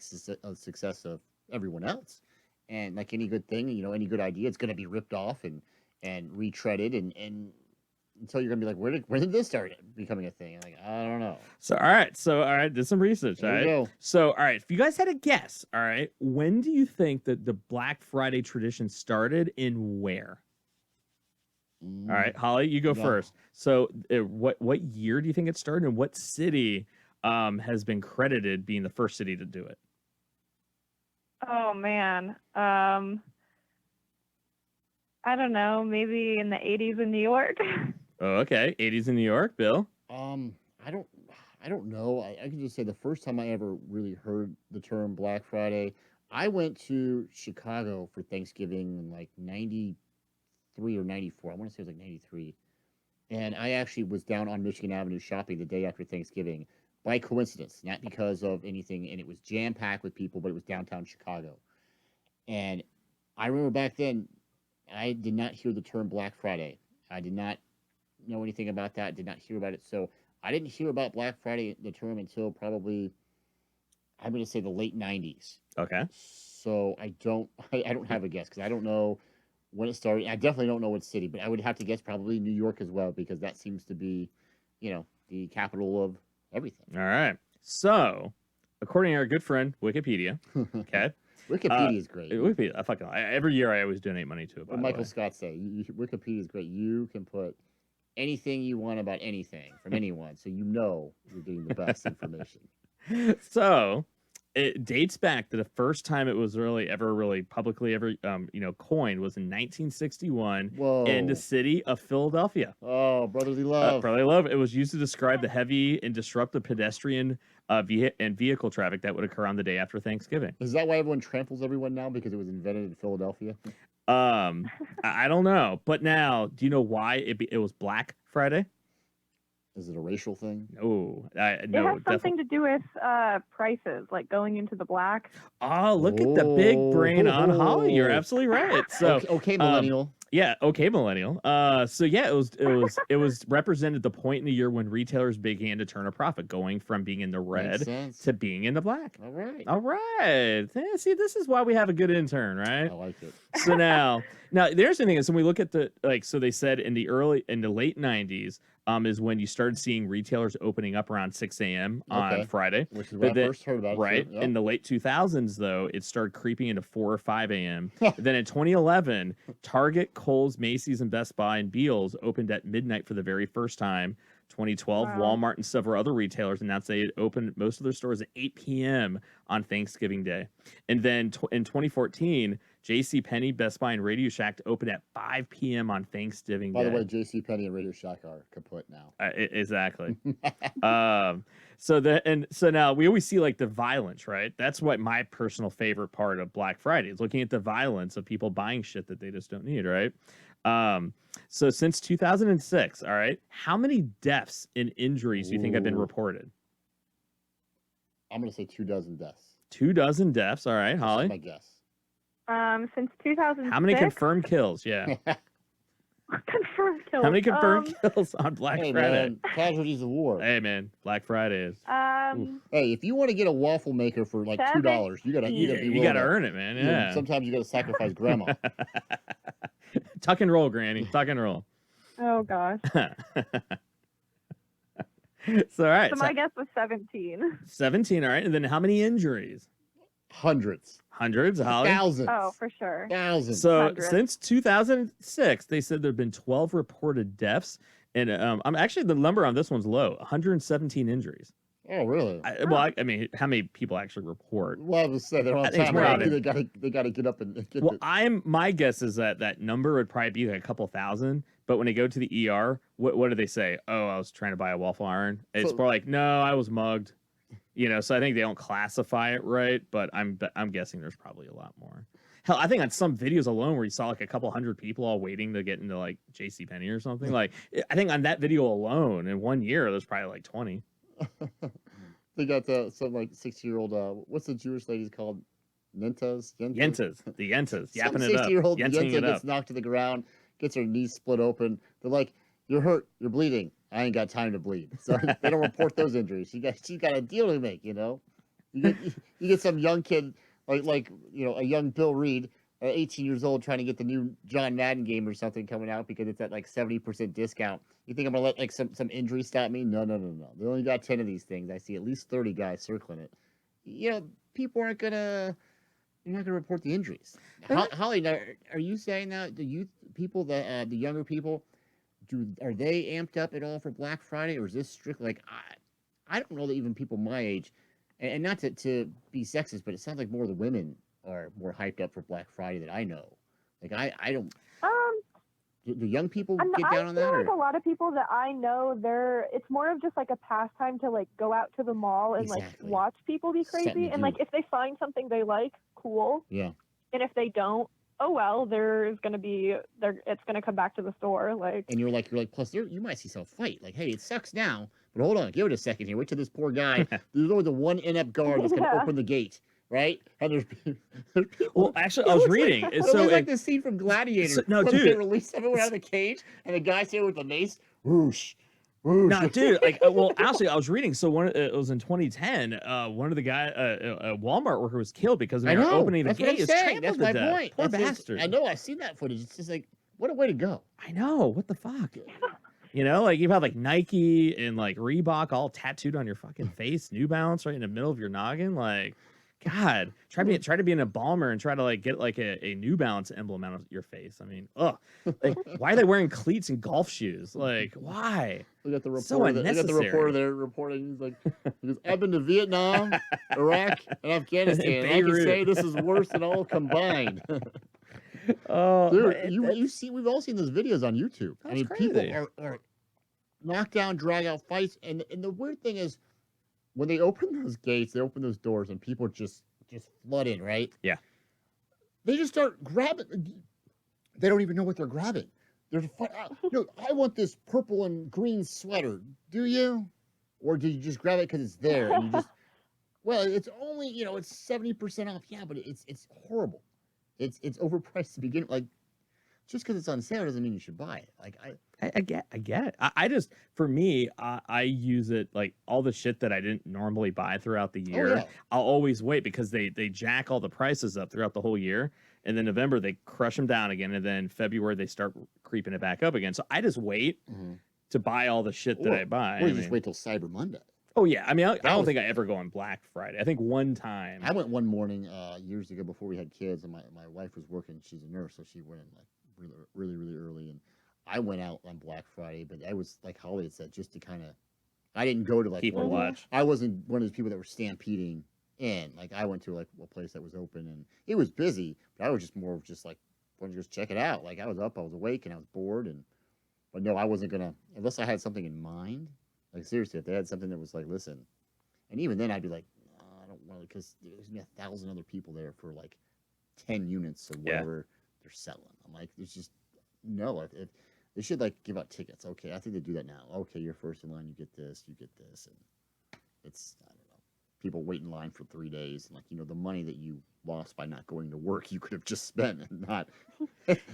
success of everyone else. And like any good thing, any good idea, it's going to be ripped off and retreaded, and until you're going to be like, where did this start becoming a thing? Like, I don't know. so. All right. Did some research. All There you right. go. So all right. If you guys had a guess, all right, when do you think that the Black Friday tradition started and where? All right, Holly, you go Yeah. first. So what year do you think it started, and what city has been credited being the first city to do it? Oh man. I don't know, maybe in the 80s in New York. Oh, okay. 80s in New York, Bill. I don't know. I can just say the first time I ever really heard the term Black Friday, I went to Chicago for Thanksgiving in like 93 or 94. I want to say it was like 93. And I actually was down on Michigan Avenue shopping the day after Thanksgiving by coincidence, not because of anything. And it was jam packed with people, but it was downtown Chicago. And I remember back then, I did not hear the term Black Friday. I did not know anything about that. Did not hear about it. So I didn't hear about Black Friday, the term, until probably I'm going to say the late '90s. Okay. So I don't have a guess because I don't know when it started. I definitely don't know what city, but I would have to guess probably New York as well because that seems to be, the capital of everything. All right. So, according to our good friend Wikipedia, okay. Wikipedia is great. Wikipedia, every year I always donate money to it. By What the Michael way. Scott say? Wikipedia is great. You can put anything you want about anything from anyone, so you're getting the best information. So it dates back to the first time it was really publicly coined was in 1961 Whoa! in the city of Philadelphia. Oh, brotherly love. Brotherly love. It was used to describe the heavy and disruptive pedestrian and vehicle traffic that would occur on the day after Thanksgiving. Is that why everyone tramples everyone now because it was invented in Philadelphia? I don't know, but now do you know why it was Black Friday? Is it a racial thing? No, It has something to do with prices, like going into the black. Oh, look at the big brain on Holly. You're absolutely right. So, okay, millennial. Yeah, okay, millennial. So yeah, it was represented the point in the year when retailers began to turn a profit, going from being in the red to being in the black. All right. All right. Yeah, see, this is why we have a good intern, right? I like it. So now the interesting thing is when we look at so they said in the late 90s is when you started seeing retailers opening up around 6 a.m. on Friday. Which is when I first heard about it. Right. So, yeah. In the late 2000s, though, it started creeping into 4 or 5 a.m. Then in 2011, Target, Kohl's, Macy's, and Best Buy and Beal's opened at midnight for the very first time. 2012, Wow. Walmart and several other retailers announced they had opened most of their stores at 8 p.m. on Thanksgiving Day. And then in 2014, JCPenney, Best Buy, and Radio Shack opened at 5 p.m. on Thanksgiving Day. By the way, JCPenney and Radio Shack are kaput now. Exactly. So now we always see like the violence, right? That's what my personal favorite part of Black Friday is, looking at the violence of people buying shit that they just don't need, right? So since 2006, all right, how many deaths and injuries do you think have been reported? I'm going to say 24 deaths. 24 deaths. All right, Holly. That's my guess. Since 2006. How many confirmed kills? Yeah. Confirmed kills. How many confirmed kills on Black Hey, Friday? man, casualties of war. Hey, man, Black Friday is. Hey, if you want to get a waffle maker for like $2, you gotta be You willing gotta to- earn it, man. you know, Yeah. sometimes you gotta sacrifice grandma. Tuck and roll, Granny. Tuck and roll. Oh gosh. So all right. So my guess was 17. 17. All right. And then how many injuries? Hundreds. Hundreds. Holly. Thousands. Oh, for sure. Thousands. So Hundreds. since 2006, they said there have been 12 reported deaths, and I'm actually the number on this one's low. 117 injuries. Oh, really? I mean, how many people actually report? Well, I was saying they're on I think it's time. more Already. than- They gotta get up and get Well, the, my guess is that number would probably be like a couple thousand. But when they go to the ER, what do they say? Oh, I was trying to buy a waffle iron. It's So- more like, no, I was mugged. You know, so I think they don't classify it right. But I'm guessing there's probably a lot more. Hell, I think on some videos alone where you saw like a couple hundred people all waiting to get into like JCPenney or something. Like, I think on that video alone in 1 year, there's probably like 20. they got some like 60-year-old. What's the Jewish ladies called? Yentas. The Yentas, yapping Some it up. 60-year-old Yenting Yenta it gets up. knocked to the ground, gets her knees split open. They're like, "You're hurt. You're bleeding. I ain't got time to bleed." So they don't report those injuries. She got a deal to make. You know, you get some young kid like a young Bill Reed, 18 years old, trying to get the new John Madden game or something coming out because it's at like 70% discount. You think I'm gonna let like some injury stop me? No. They only got 10 of these things. I see at least 30 guys circling it. You know, people aren't gonna. You're not gonna report the injuries. Holly, now, are you saying that the youth people, the younger people, are they amped up at all for Black Friday, or is this strictly like I don't know that even people my age, and not to be sexist, but it sounds like more of the women are more hyped up for Black Friday than I know. Like I don't. Do young people get down on that? I feel Or? like a lot of people that I know, it's more of just like a pastime to like go out to the mall and Exactly. like watch people be Something crazy. to And do. like if they find something they like, cool. Yeah. And if they don't, oh well, it's gonna come back to the store. Like And you're like, plus you might see some fight. Like, hey, it sucks now, but hold on, give it a second here. Wait till this poor guy. There's always the one inept guard that's gonna Yeah. open the gate, right? And there's people. Well, actually, I was reading. It So looks like the scene from Gladiator. So- no, when they dude. release everyone out of the cage, and the guy's here with the mace. Whoosh, whoosh. No, dude. Like, well, actually, I was reading. So it was in 2010. One of the guy, a Walmart worker, was killed because when I they were know. opening the That's what I'm gate, it's saying. trampled That's to my death. point. Poor That's just- bastard. I know. I've seen that footage. It's just like, what a way to go. I know. What the fuck? You know, like you've had like Nike and like Reebok all tattooed on your fucking face, New Balance right in the middle of your noggin. Like, God, try to be an embalmer and try to like get like a New Balance emblem out of your face. I mean, ugh. Like, why are they wearing cleats and golf shoes? Like, why? We got the reporter. So We got the unnecessary. reporter there reporting. He's like, I've been to Vietnam, Iraq, and Afghanistan. And I can Beirut. say this is worse than all combined. Oh, Dude, you see, we've all seen those videos on YouTube. I That's mean, crazy. people are knockdown, drag out fights, and the weird thing is, when they open those gates, they open those doors, and people just flood in, right? Yeah. They just start grabbing. They don't even know what they're grabbing. There's a fight. No, I want this purple and green sweater. Do you? Or do you just grab it because it's there and you just? Well, it's only it's 70% off. Yeah, but it's horrible. It's overpriced to begin. Like, just because it's on sale doesn't mean you should buy it. Like I get it. I just, for me, I use it like all the shit that I didn't normally buy throughout the year. yeah. I'll always wait because they jack all the prices up throughout the whole year. And then November, they crush them down again. And then February, they start creeping it back up again. So I just wait to buy all the shit that I buy. Or I you just mean- wait till Cyber Monday. Oh, yeah. I mean, I don't was- think I ever go on Black Friday. I think one time. I went one morning years ago before we had kids, and my wife was working. She's a nurse, so she went in like really early. And I went out on Black Friday, but I was like Holly had said, just to kind of. I didn't go to like People one- watch. I wasn't one of those people that were stampeding in. Like I went to like a place that was open, and it was busy, but I was just more of just like wanted to just check it out. Like I was up, I was awake, and I was bored, but no, I wasn't gonna unless I had something in mind. Like seriously, if they had something that was like, listen, and even then I'd be like, no, I don't want to, because there's gonna be 1,000 other people there for like 10 units or whatever they're selling. I'm like, there's just no. If they should like give out tickets. Okay, I think they do that now. Okay, you're first in line. You get this. You get this, and it's I don't know. People wait in line for 3 days, and like the money that you lost by not going to work you could have just spent and not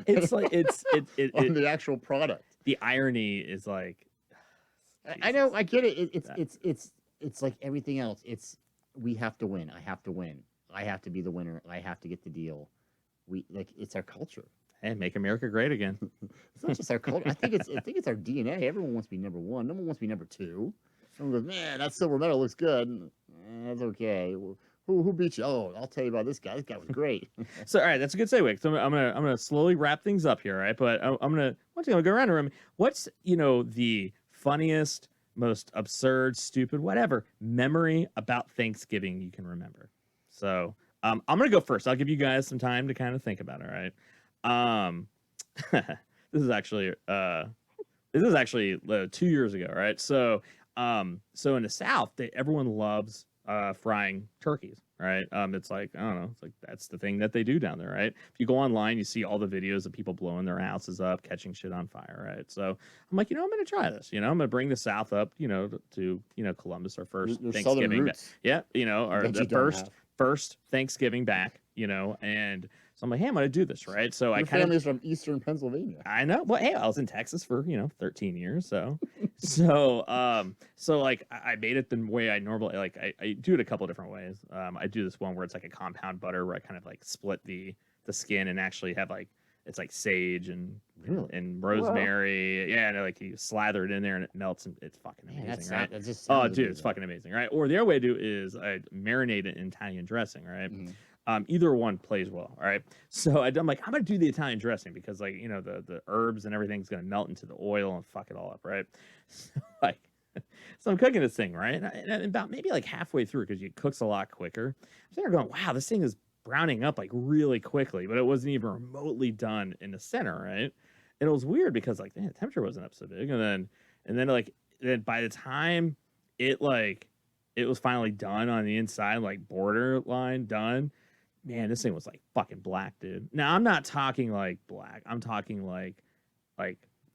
It's like on the actual product. the irony is like, I know, Jesus. I get it. That- It's like everything else. It's we have to win. I have to win. I have to be the winner. I have to get the deal. It's our culture. Hey, make America great again. It's not just our culture. I think it's our DNA. Everyone wants to be number one. No one wants to be number two. Someone goes, man, that silver medal looks good. That's okay. Well, who beat you? Oh, I'll tell you about this guy. This guy was great. So, all right, that's a good segue. So I'm gonna slowly wrap things up here, right? But I'm gonna go around the room. What's the funniest, most absurd, stupid, whatever memory about Thanksgiving you can remember? So I'm gonna go first. I'll give you guys some time to kind of think about it. All right. This is actually 2 years ago, right? So so in the South, everyone loves frying turkeys, right? It's like, I don't know, it's like that's the thing that they do down there, right? If you go online, you see all the videos of people blowing their houses up, catching shit on fire, right? So I'm like, I'm gonna try this. I'm gonna bring the South up, to Columbus, our first Your Thanksgiving. southern roots. Yeah, our That the you don't have. first Thanksgiving back, and so I'm like, hey, I'm gonna do this, right? So Your I kind of family's from Eastern Pennsylvania. I know. Well, hey, I was in Texas for 13 years, so like I made it the way I normally like. I do it a couple of different ways. I do this one where it's like a compound butter where I kind of like split the skin and actually have like it's like sage and Really? and rosemary. Yeah, and like you slather it in there and it melts and it's fucking Man, amazing, right? that just Oh, sounds dude, it's amazing. fucking amazing, right? Or the other way to do it is I marinate it in Italian dressing, right? Mhm. Either one plays well, all right? So I'm like, I'm gonna do the Italian dressing because like the herbs and everything's gonna melt into the oil and fuck it all up, right? So like, so I'm cooking this thing, right? And about maybe like halfway through because it cooks a lot quicker. I'm sitting there going, wow, this thing is browning up like really quickly, but it wasn't even remotely done in the center, right? And it was weird because like, man, the temperature wasn't up so big, and then by the time it was finally done on the inside, like borderline done. Man, this thing was like fucking black, dude. Now I'm not talking like black. I'm talking like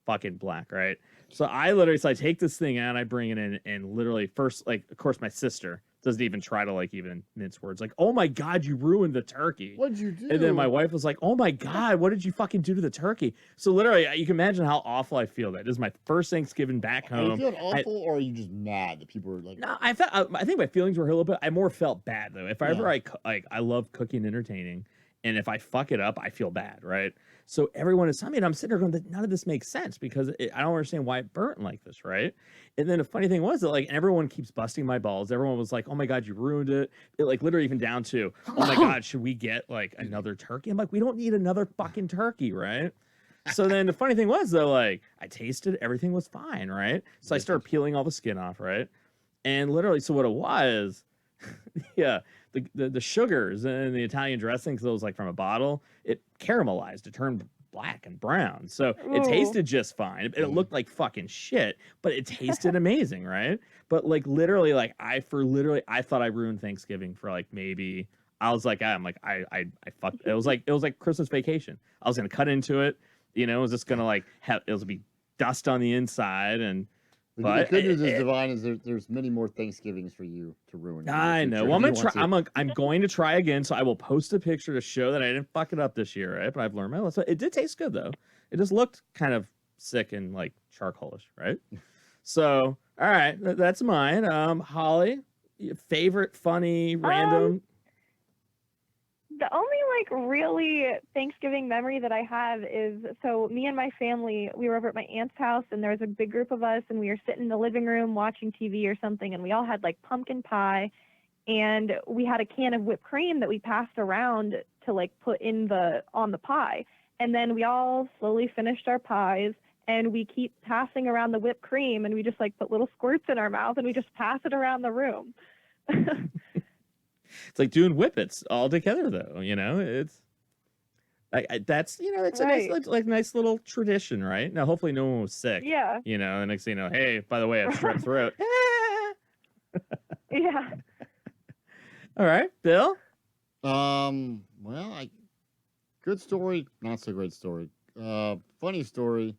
fucking black, right? So I take this thing out, I bring it in, and literally first, like, of course, my sister doesn't even try to like even mince words. Like, oh my god, you ruined the turkey. What'd you do? And then my wife was like, oh my god, what did you fucking do to the turkey? So literally, you can imagine how awful I feel. That this is my first Thanksgiving back Are you home. feeling awful, or are you just mad that people are like? No, I think my feelings were a little bit. I more felt bad though. If ever I love cooking and entertaining, and if I fuck it up, I feel bad, right? So everyone is telling me, and I'm sitting there going, none of this makes sense because I don't understand why it burnt like this, right? And then the funny thing was that like everyone keeps busting my balls. Everyone was like, oh my god, you ruined it. It like literally even down to, oh my god, should we get like another turkey? I'm like, we don't need another fucking turkey, right? So then the funny thing was though, like I tasted, everything was fine, right? So I started peeling all the skin off, right? And literally, so what it was, yeah, the sugars and the Italian dressing, because it was like from a bottle, it caramelized, it turned black and brown. So it tasted just fine. It looked like fucking shit, but it tasted amazing, right? But like literally, like I thought I ruined Thanksgiving for like maybe. I was like, I fucked. It was like Christmas Vacation. I was gonna cut into it. It was just gonna like it was be dust on the inside, and The good news is, Divine, is there's many more Thanksgivings for you to ruin. I know. Well, I'm gonna try. I'm going to try again. So I will post a picture to show that I didn't fuck it up this year, right? But I've learned my lesson. It did taste good though. It just looked kind of sick and like charcoalish, right? So all right, that's mine. Holly, your favorite funny random. The only like really Thanksgiving memory that I have is, so me and my family, we were over at my aunt's house and there was a big group of us and we were sitting in the living room watching TV or something, and we all had like pumpkin pie and we had a can of whipped cream that we passed around to like put on the pie. And then we all slowly finished our pies and we keep passing around the whipped cream and we just like put little squirts in our mouth and we just pass it around the room. It's like doing whippets all together, though. It's that's it's Right. a nice little tradition, right? Now, hopefully, no one was sick. Yeah. The next thing you know, hey, by the way, I have strep throat. Yeah. All right, Bill. Well, good story, not so great story. Funny story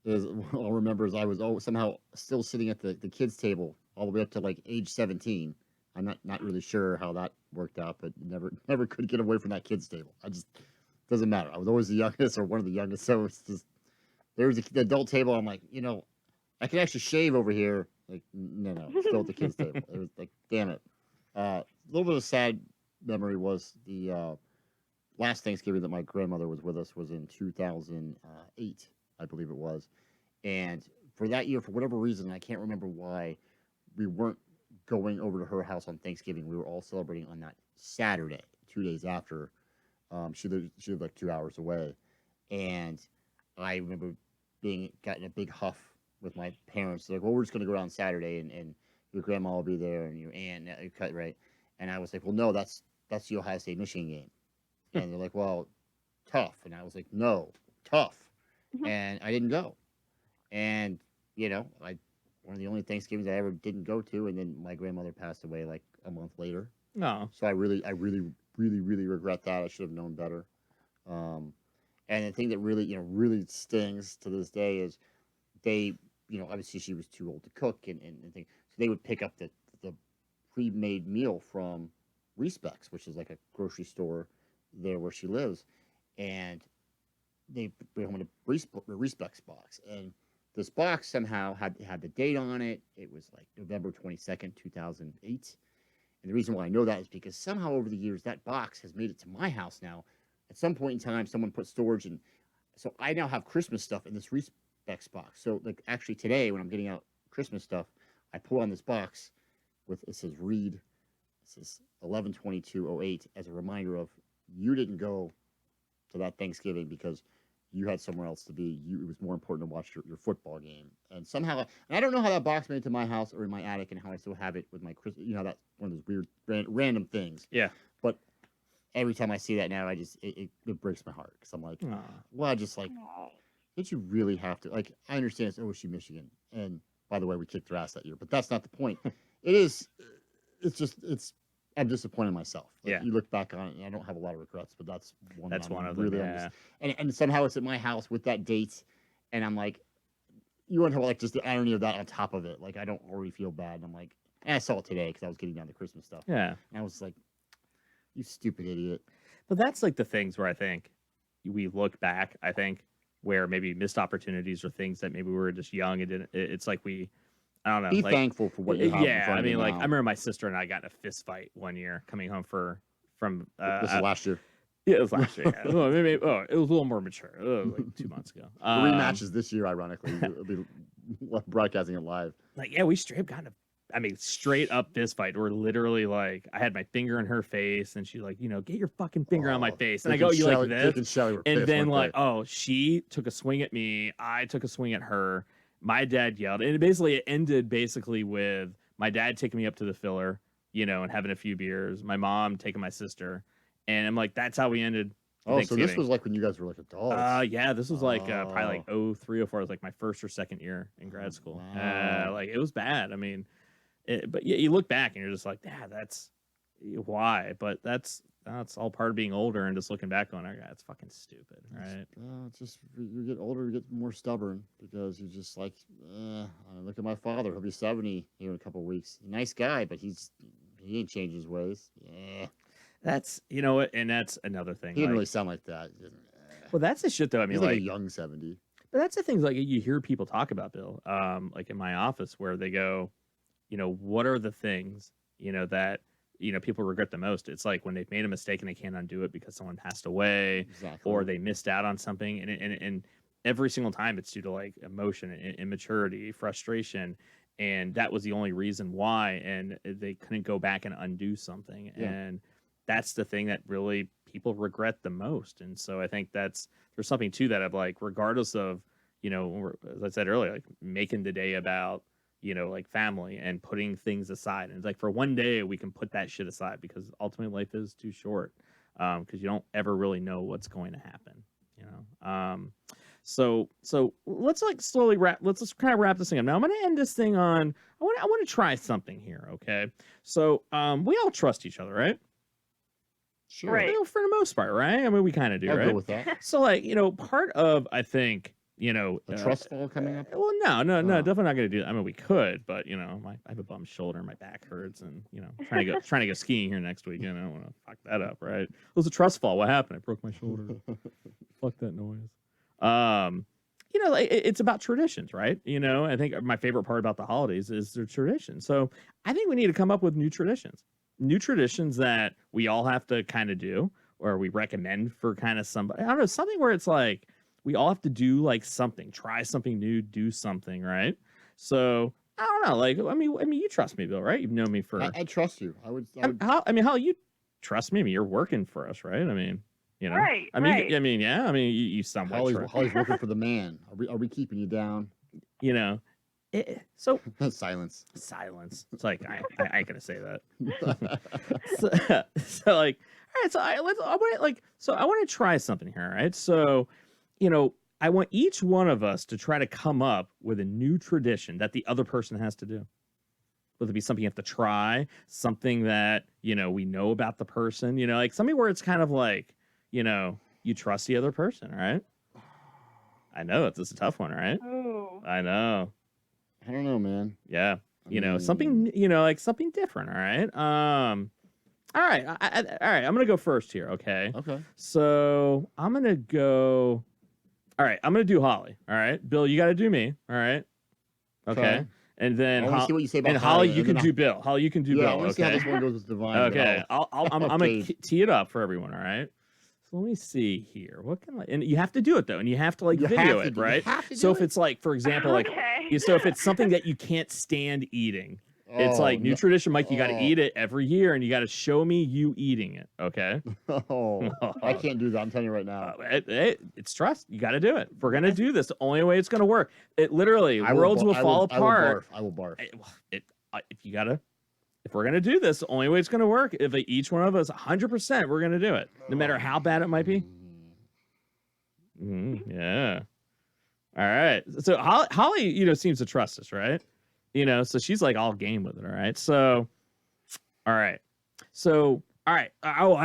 is I'll remember is I was somehow still sitting at the kids' table all the way up to like age 17. I'm not really sure how that worked out, but never could get away from that kids table. Doesn't matter. I was always the youngest or one of the youngest, so it's just there's the adult table. I'm like, I can actually shave over here. Like, no, still at the kids table. It was like, damn it. A little bit of a sad memory was the last Thanksgiving that my grandmother was with us was in 2008, I believe it was. And for that year, for whatever reason, I can't remember why, we weren't going over to her house on Thanksgiving. We were all celebrating on that Saturday, 2 days after. She lived like 2 hours away. And I remember getting a big huff with my parents. They're like, well, we're just going to go out on Saturday and your grandma will be there and your aunt, right? And I was like, well, no, that's the Ohio State Michigan game. And they're like, well, tough. And I was like, no, tough. And I didn't go. And, one of the only Thanksgivings I ever didn't go to. And then my grandmother passed away like a month later. No. So I really, really regret that. I should have known better. And the thing that really stings to this day is they, obviously she was too old to cook and things. So they would pick up the pre-made meal from Respecs, which is like a grocery store there where she lives. And they bring home a Respecs box. And this box somehow had the date on it. It was like November 22nd, 2008. And the reason why I know that is because somehow over the years, that box has made it to my house now. At some point in time, someone put storage in. So I now have Christmas stuff in this Respecs box. So like actually today, when I'm getting out Christmas stuff, I pull on this box it says read. It says 11/22/08 as a reminder of you didn't go to that Thanksgiving because you had somewhere else to be. It was more important to watch your football game. And somehow, and I don't know how that box made it to my house or in my attic and how I still have it with my Christmas. That's one of those weird random things. Yeah. But every time I see that now, it breaks my heart because I'm like, well, just like, did you really have to? Like, I understand it's OSU Michigan, and by the way, we kicked their ass that year, but that's not the point. I'm disappointed in myself. Like, you look back on it, and I don't have a lot of regrets, but that's one. That's one of really, them. Yeah. And somehow it's at my house with that date, and I'm like, you want to have like just the irony of that on top of it. Like, I don't already feel bad, and I'm like, and I saw it today because I was getting down the Christmas stuff. Yeah. And I was like, you stupid idiot. But that's like the things where I think we look back, where maybe missed opportunities or things that maybe we were just young and it's like I don't know. Be thankful for what you have. Yeah, I mean, like I remember my sister and I got in a fist fight one year coming home from. This is last year. Yeah, it was last year. Yeah. It was a little more mature. It was like 2 months ago. 3 matches this year, ironically. We'll be broadcasting it live. Like, yeah, we straight up fist fight. We're literally like, I had my finger in her face, and she's like, get your fucking finger on my face. And I go, you like this? And then like, she took a swing at me. I took a swing at her. My dad yelled, and it ended with my dad taking me up to the filler, and having a few beers. My mom taking my sister, and I'm like, that's how we ended. Oh, so this was like when you guys were like adults. Yeah, this was like probably like 03 or 04. It was like my first or second year in grad school. Wow. Like it was bad. I mean, but yeah, you look back and you're just like, yeah, that's why. But that's all part of being older and just looking back on it. That's fucking stupid, right? It's just you get older, you get more stubborn because you're just like, look at my father. He'll be 70 here in a couple of weeks. Nice guy, but he ain't changed his ways. Yeah, that's and that's another thing. He didn't really sound like that. Well, that's the shit though. I mean, he's like a young 70. But that's the things like you hear people talk about, Bill. Like in my office where they go, what are the things that people regret the most? It's like when they've made a mistake and they can't undo it because someone passed away. Exactly. Or they missed out on something. And every single time it's due to like emotion, immaturity, frustration. And that was the only reason why. And they couldn't go back and undo something. Yeah. And that's the thing that really people regret the most. And so I think there's something to that of like, regardless of, as I said earlier, like making the day about, like family and putting things aside. And it's like for one day we can put that shit aside because ultimately life is too short. Because you don't ever really know what's going to happen, So let's like slowly let's just kind of wrap this thing up. Now I'm going to end this thing on, I want to try something here. Okay. So, we all trust each other, right? Sure. Right. For the most part, right? I mean, we kind of do, I'll right? go with that. So like, part of, I think, A trust fall coming up? Well, no, Oh. definitely not going to do that. I mean, we could, but I have a bum shoulder, my back hurts, and trying to go skiing here next week. I don't want to fuck that up, right? It was a trust fall. What happened? I broke my shoulder. Fuck that noise. It's about traditions, right? I think my favorite part about the holidays is their tradition. So I think we need to come up with new traditions that we all have to kind of do, or we recommend for kind of somebody. I don't know, something where it's like we all have to do like something, try something new, do something, right? So I don't know, like I mean, you trust me, Bill, right? You've known me for. I trust you. I would. How you trust me? I mean, you're working for us, right? I mean. Right. I mean, right. I mean, yeah. I mean, you somewhat. Holly's working for the man. Are we keeping you down? So Silence. It's like I ain't gonna say that. so like, all right. So I want to try something here. All right. So, I want each one of us to try to come up with a new tradition that the other person has to do. Whether it be something you have to try, something that we know about the person. Like something where it's kind of like. You trust the other person, right? I know it's a tough one, right? Ooh. I know. I don't know, man. Yeah. Something, like something different, all right? All right. All right. I'm going to go first here, okay? Okay. So I'm going to go. All right. I'm going to do Holly, all right? Bill, you got to do me, all right? Okay. And then I want to see what you say about Holly, you can do Bill. Holly, you can do Bill, I want to see how okay? this one goes with Divine. Okay. I'm going to tee it up for everyone, all right? So let me see here. What can and you have to do it though, and you have to video it, right? So if it's like, for example, like, so if it's something that you can't stand eating, it's like new tradition, Mike. You got to eat it every year, and you got to show me you eating it. Okay. I can't do that. I'm telling you right now. It's trust. You got to do it. If we're gonna do this, the only way it's gonna work. It literally worlds will fall apart. I will barf. If we're going to do this, the only way it's going to work, if each one of us, 100%, we're going to do it, no matter how bad it might be. Yeah. All right. So Holly, seems to trust us, right? So she's like all game with it. All right. So, all right. So, all right. I don't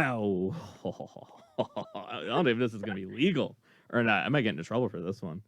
know if this is going to be legal or not. I might get into trouble for this one.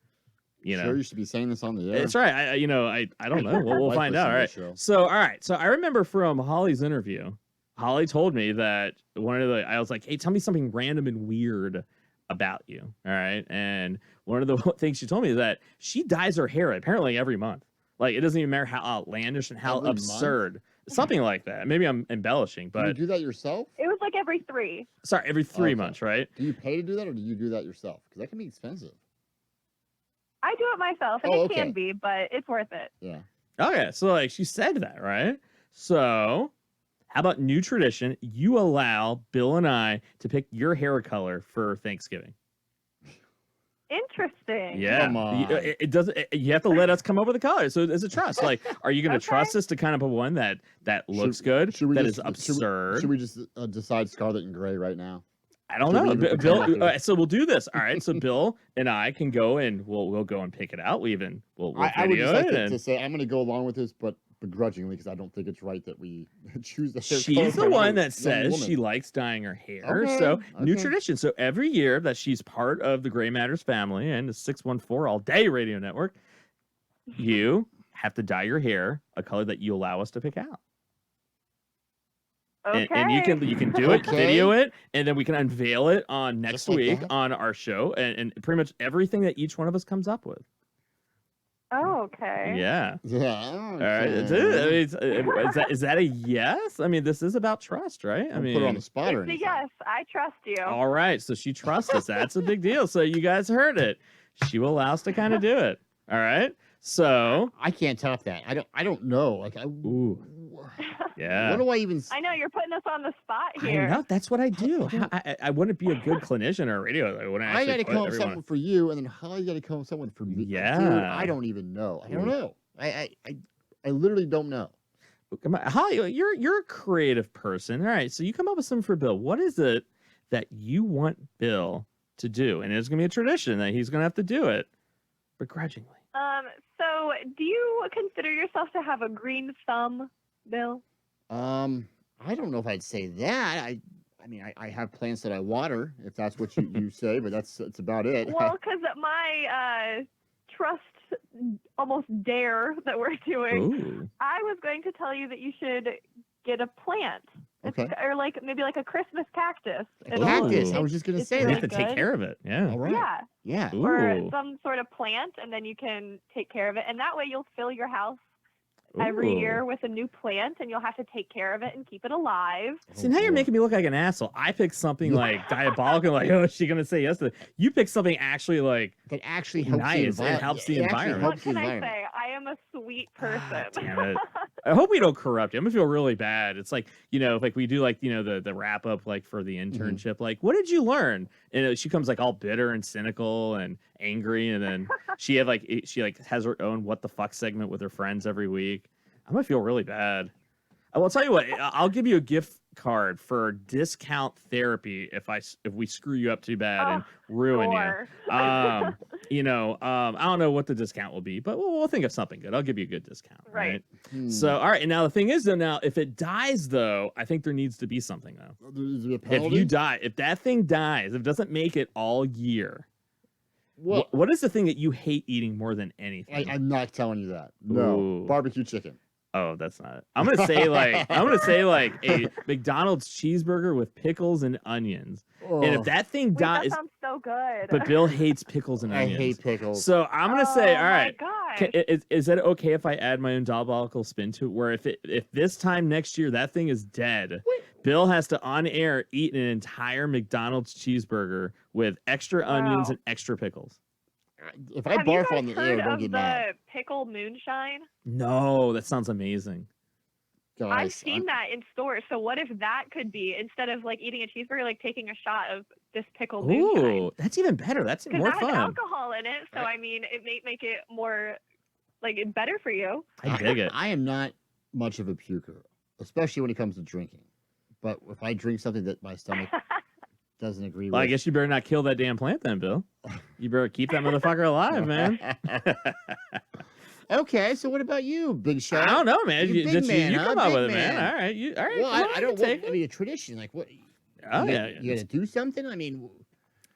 Sure, you should be saying this on the air. It's right. I don't know. We'll find out. All right. So, all right. So I remember from Holly's interview, Holly told me that I was like, hey, tell me something random and weird about you. All right. And one of the things she told me is that she dyes her hair apparently every month. Like, it doesn't even matter how outlandish and how Every absurd. month? Something like that. Maybe I'm embellishing, but. Do you do that yourself? It was like every 3. Sorry, every 3 months, right? Do you pay to do that, or do you do that yourself? Because that can be expensive. I do it myself, and it can be, but it's worth it. Yeah. Okay, so like she said that, right? So how about new tradition? You allow Bill and I to pick your hair color for Thanksgiving. Interesting. Yeah. Come on. It doesn't. You have to let us come up with a color. So it's a trust. Like, are you going to trust us to kind of put one that looks good? That is absurd. Should we just decide scarlet and gray right now? I don't know. Bill. So we'll do this. All right. So Bill and I can go and we'll go and pick it out. We'll I would just like it. to say I'm going to go along with this, but begrudgingly, because I don't think it's right that we choose the hair. She's the one that says she likes dyeing her hair. Okay, So new tradition. So every year that she's part of the Gray Matters family and the 614 All Day Radio Network, you have to dye your hair a color that you allow us to pick out. Okay. And you can do it, video it, and then we can unveil it on next like week that? on our show, and pretty much everything that each one of us comes up with. Oh, okay. Yeah. Yeah. All right. Is that a yes? I mean, this is about trust, right? I mean, put her on the spot or It's a anything. yes. I trust you. all right. So she trusts us. That's a big deal. So you guys heard it. She will allow us to kind of do it. All right. So I can't top that. I don't know. Like ooh. Yeah. What do I even? I know you're putting us on the spot I here. know. That's what I do. I wouldn't be a good clinician or a radio. I got to come up with something for you, and then Holly got to come up with something for me. Yeah. Dude, I don't even know. I don't know. I literally don't know. Come on, Holly, you're a creative person. All right. So you come up with something for Bill. What is it that you want Bill to do? And it's gonna be a tradition that he's gonna have to do it begrudgingly. So do you consider yourself to have a green thumb, Bill? I don't know if I'd say that. I mean, I have plants that I water, if that's what you say, but that's about it. Well, because my trust almost dare that we're doing, Ooh. I was going to tell you that you should get a plant. Okay. Or maybe a Christmas cactus. A cactus. I was just gonna say You really have to take good. care of it. Yeah. All right. Yeah. Yeah. Ooh. Or some sort of plant, and then you can take care of it. And that way you'll fill your house every Ooh. year with a new plant, and you'll have to take care of it and keep it alive. See, now you're boy. making me look like an asshole. I picked something like diabolical, like, oh, is she gonna say yes to? You picked something actually like, That actually helps Nice, the it environment. helps the It actually environment. What helps the can I environment. say? I am a sweet person. damn it. I hope we don't corrupt you. I'm gonna feel really bad. It's like, like we do like, the wrap up like for the internship. Like, what did you learn? And she comes like all bitter and cynical and angry, and then she has her own what the fuck segment with her friends every week. I'm gonna feel really bad. I'll tell you what. I'll give you a gift card for discount therapy if we screw you up too bad and ruin Sure. you. I don't know what the discount will be, but we'll think of something good. I'll give you a good discount. Right. So, all right. And now the thing is, though, now if it dies, though, I think there needs to be something, though. Is there a If penalty? you die, if that thing dies, if it doesn't make it all year, Well, what is the thing that you hate eating more than anything? I'm not telling you that. No. Ooh. Barbecue chicken. Oh, that's not it. I'm gonna say like a McDonald's cheeseburger with pickles and onions. Oh, And if that thing Wait, that dies, sounds so good. but Bill hates pickles and I onions. hate pickles. So I'm gonna say, all right. Oh my Can, gosh. is that okay if I add my own diabolical spin to it? Where if this time next year that thing is dead, Bill has to on air eat an entire McDonald's cheeseburger with extra onions Wow. and extra pickles. If I Have you barf guys on the heard air, don't of get the mad. pickle moonshine? No, that sounds amazing. Guys, I've seen that in stores. So what if that could be, instead of eating a cheeseburger, taking a shot of this pickle moonshine? Ooh, that's even better. That's Because more that has fun. alcohol in it, so I mean, it may make it more better for you. I dig it. I am not much of a puker, especially when it comes to drinking. But if I drink something that my stomach doesn't agree Well, I with, guess you better not kill that damn plant then, Bill. You better keep that motherfucker alive, man. Okay, so what about you, big shot? I don't know, man. You You, big just- man, you huh? come up Big with it, man. man. All right, all right. Well, come on, I don't take want. I it. mean, a tradition like what? Oh you yeah, you got to do something. I mean,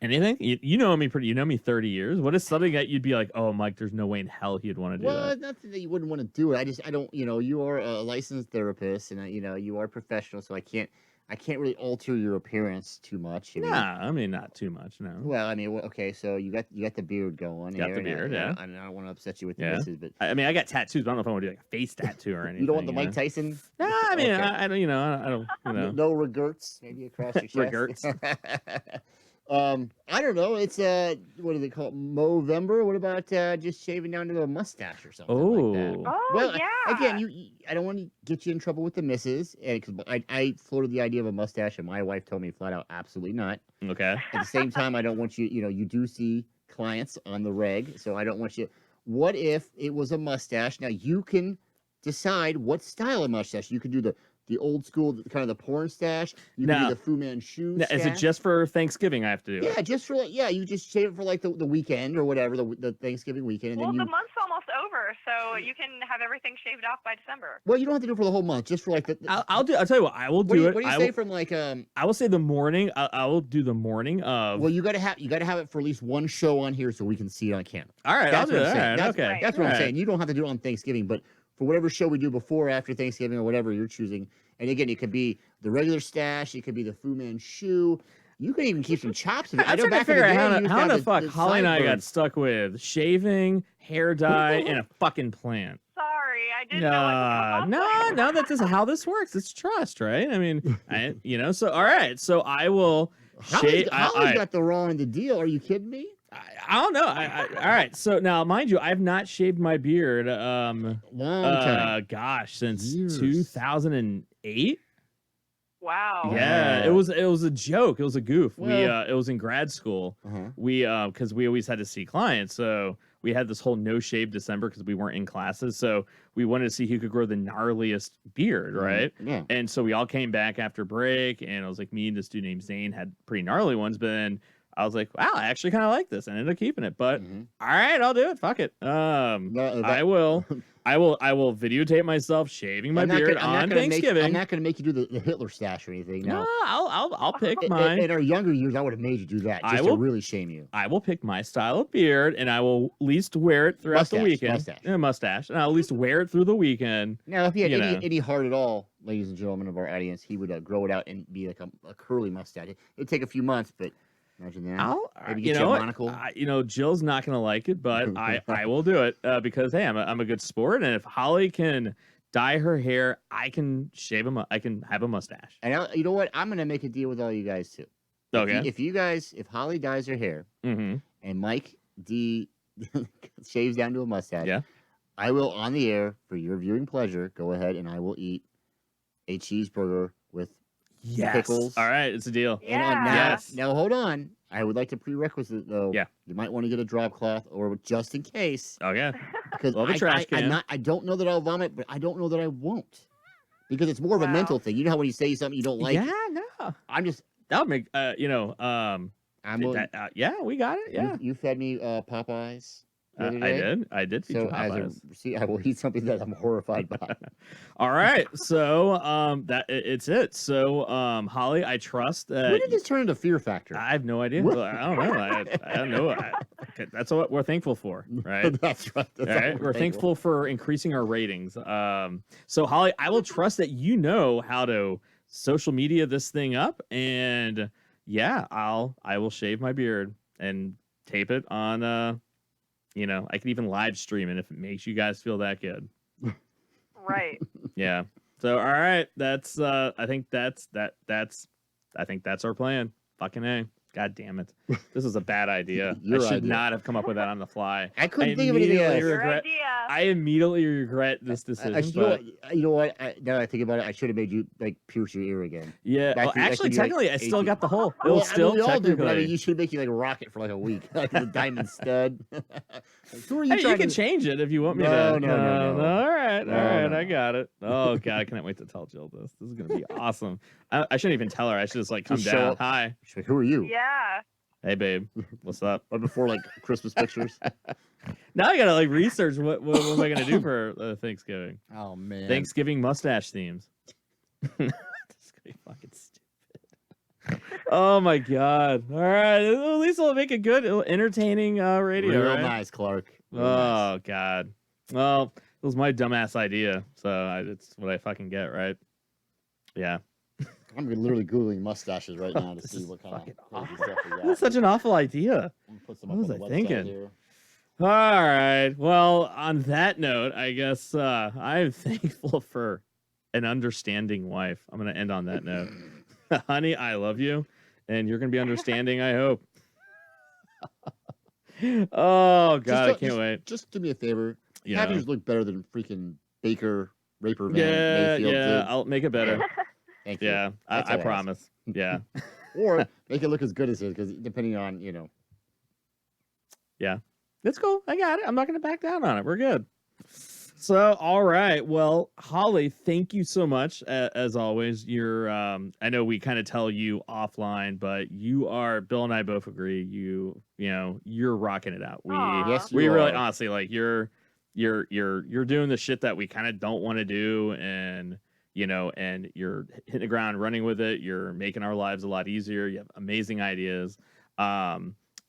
anything? You know me pretty. You know me 30 years. What is something that you'd be like, oh, Mike? There's no way in hell he'd want to do well, that. nothing that you wouldn't want to do it. I don't. You are a licensed therapist, and you are professional, so I can't really alter your appearance too much. Nah, I mean not too much. No. Well, I mean, okay, so you got the beard going. Got here, the and I- beard, and yeah. I don't want to upset you with the Yeah. misses, but I mean, I got tattoos. But I don't know if I want to do like a face tattoo or anything. you don't want the Mike know? Tyson. Nah, I mean, Okay. I don't. I don't. No regrets, maybe across your chest. Regrets. I don't know. It's what do they call it? Movember. What about just shaving down to a mustache or something like that? Oh. Oh, Well, yeah. again, I don't want to get you in trouble with the missus, because I floated the idea of a mustache, and my wife told me flat out, absolutely not. Okay. At the same time, I don't want you. You do see clients on the reg, so I don't want you. What if it was a mustache? Now you can decide what style of mustache. You could do the old school, kind of the porn stash. You can Now- do the Fu Manchu. Now, is it stash. just for Thanksgiving? I have to do it. Yeah, just for you just shave it for the weekend or whatever, the Thanksgiving weekend, and Well, then the you. month's almost over, so you can have everything shaved off by December. Well, you don't have to do it for the whole month, just for the. I'll do. I'll tell you what. I will what do do you, it. what do you I say will, from I will say the morning. I will do the morning of. Well, you gotta have it for at least one show on here so we can see it on camera. all right. I'll that's do what it. I'm All saying. right. That's- Okay. right. That's what All I'm right. saying. You don't have to do it on Thanksgiving, but for whatever show we do before or after Thanksgiving or whatever you're choosing. And again, it could be the regular stash. It could be the Fu Manchu. You can even keep some chops of it. I'm I know trying to back in the figure day, out you how used to the have fuck the Holly and I got sideburns. stuck with shaving, hair dye, and a fucking plant. Sorry, I didn't know what to come up No, with. that's just how this works. It's trust, right? I mean, So all right, so I will shave. Holly's got the wrong end of the deal. Are you kidding me? I don't know. All right, so now, mind you, I've not shaved my beard. Long time. Gosh, since Years. 2008. Wow. Yeah, it was a joke. It was a goof. Well- It was in grad school. Uh-huh. Because we always had to see clients, so we had this whole no shave December because we weren't in classes. So we wanted to see who could grow the gnarliest beard, right? Yeah. And so we all came back after break, and it was like me and this dude named Zane had pretty gnarly ones. But then I was like, wow, I actually kind of like this. I ended up keeping it, but Mhm. all right, I'll do it. Fuck it. I will videotape myself shaving my beard on Thanksgiving. I'm not gonna make you do the Hitler stash or anything. No, Now, I'll pick mine. in our younger years, I would have made you do that just to really shame you. I will pick my style of beard, and I will at least wear it throughout the weekend. Mustache, and I'll at least wear it through the weekend. Now, if he had any heart at all, ladies and gentlemen of our audience, he would grow it out and be like a curly mustache. It'd take a few months, but imagine that. Maybe get you a monocle. Jill's not gonna like it, but I will do it because hey, I'm a good sport, and if Holly can dye her hair, I can shave him. I can have a mustache. And you know what? I'm gonna make a deal with all you guys too. Okay. If Holly dyes her hair, and Mike D shaves down to a mustache, yeah, I will on the air for your viewing pleasure go ahead and I will eat a cheeseburger with pickles. All right, it's a deal. Yeah. Now hold on. I would like to prerequisite though. Yeah. You might want to get a drop cloth or just in case. Okay. Because Love a trash can. I don't know that I'll vomit, but I don't know that I won't. Because it's more of a mental thing. You know how when you say something you don't like. Yeah, no. I'm just. That'll make we got it. Yeah. You fed me Popeyes. I did feed you Popeyes. I will eat something that I'm horrified by. All right, so it's it. So Holly, I trust that. When did this turn into Fear Factor? I have no idea. I don't know. I don't know. That's what we're thankful for, right? That's right. All right, we're thankful for increasing our ratings. So Holly, I will trust that you know how to social media this thing up, and yeah, I will shave my beard and tape it on. I can even live stream it if it makes you guys feel that good. Right. Yeah. So all right, that's I think that's our plan. Fucking A. God damn it. This is a bad idea. I should not have come up with that on the fly. I couldn't think of anything else. I immediately regret this decision. You know what? Now that I think about it, I should have made you pierce your ear again. Yeah. Well, actually, technically, I still got the hole. We all do, but you should make you like a rocket for like a week, like the diamond stud. Who are you? You can change it if you want me to. No. All right. I got it. Oh god, I can't wait to tell Jill this. This is gonna be awesome. I shouldn't even tell her. I should just like come down. Hi. Who are you? Yeah. Hey babe, what's up? Right before like Christmas pictures. Now I gotta like research what am I gonna do for Thanksgiving. Oh man, Thanksgiving mustache themes. This is gonna be fucking stupid. Oh my god! All right, at least it'll make a good, entertaining radio. Real right? Nice, Clark. Nice. God. Well, it was my dumbass idea, so it's what I fucking get, right? Yeah. I'm literally googling mustaches right now to see what kind of crazy stuff we got. That's such an awful idea. What was I thinking? Here. All right. Well, on that note, I guess I'm thankful for an understanding wife. I'm going to end on that note. Honey, I love you, and you're going to be understanding, I hope. Oh, God, I can't wait. Just do me a favor. Have yours look better than freaking Baker Raper Van Mayfield did. I'll make it better. Thank you. Yeah, I promise. Yeah. Or make it look as good as his, because depending on, Yeah. That's cool. I got it. I'm not going to back down on it. We're good. So, all right. Well, Holly, thank you so much. As always, you're, I know we kind of tell you offline, but you are, Bill and I both agree, you're rocking it out. We really, honestly, like you're doing the shit that we kind of don't want to do. And you're hitting the ground running with it. You're making our lives a lot easier. You have amazing ideas.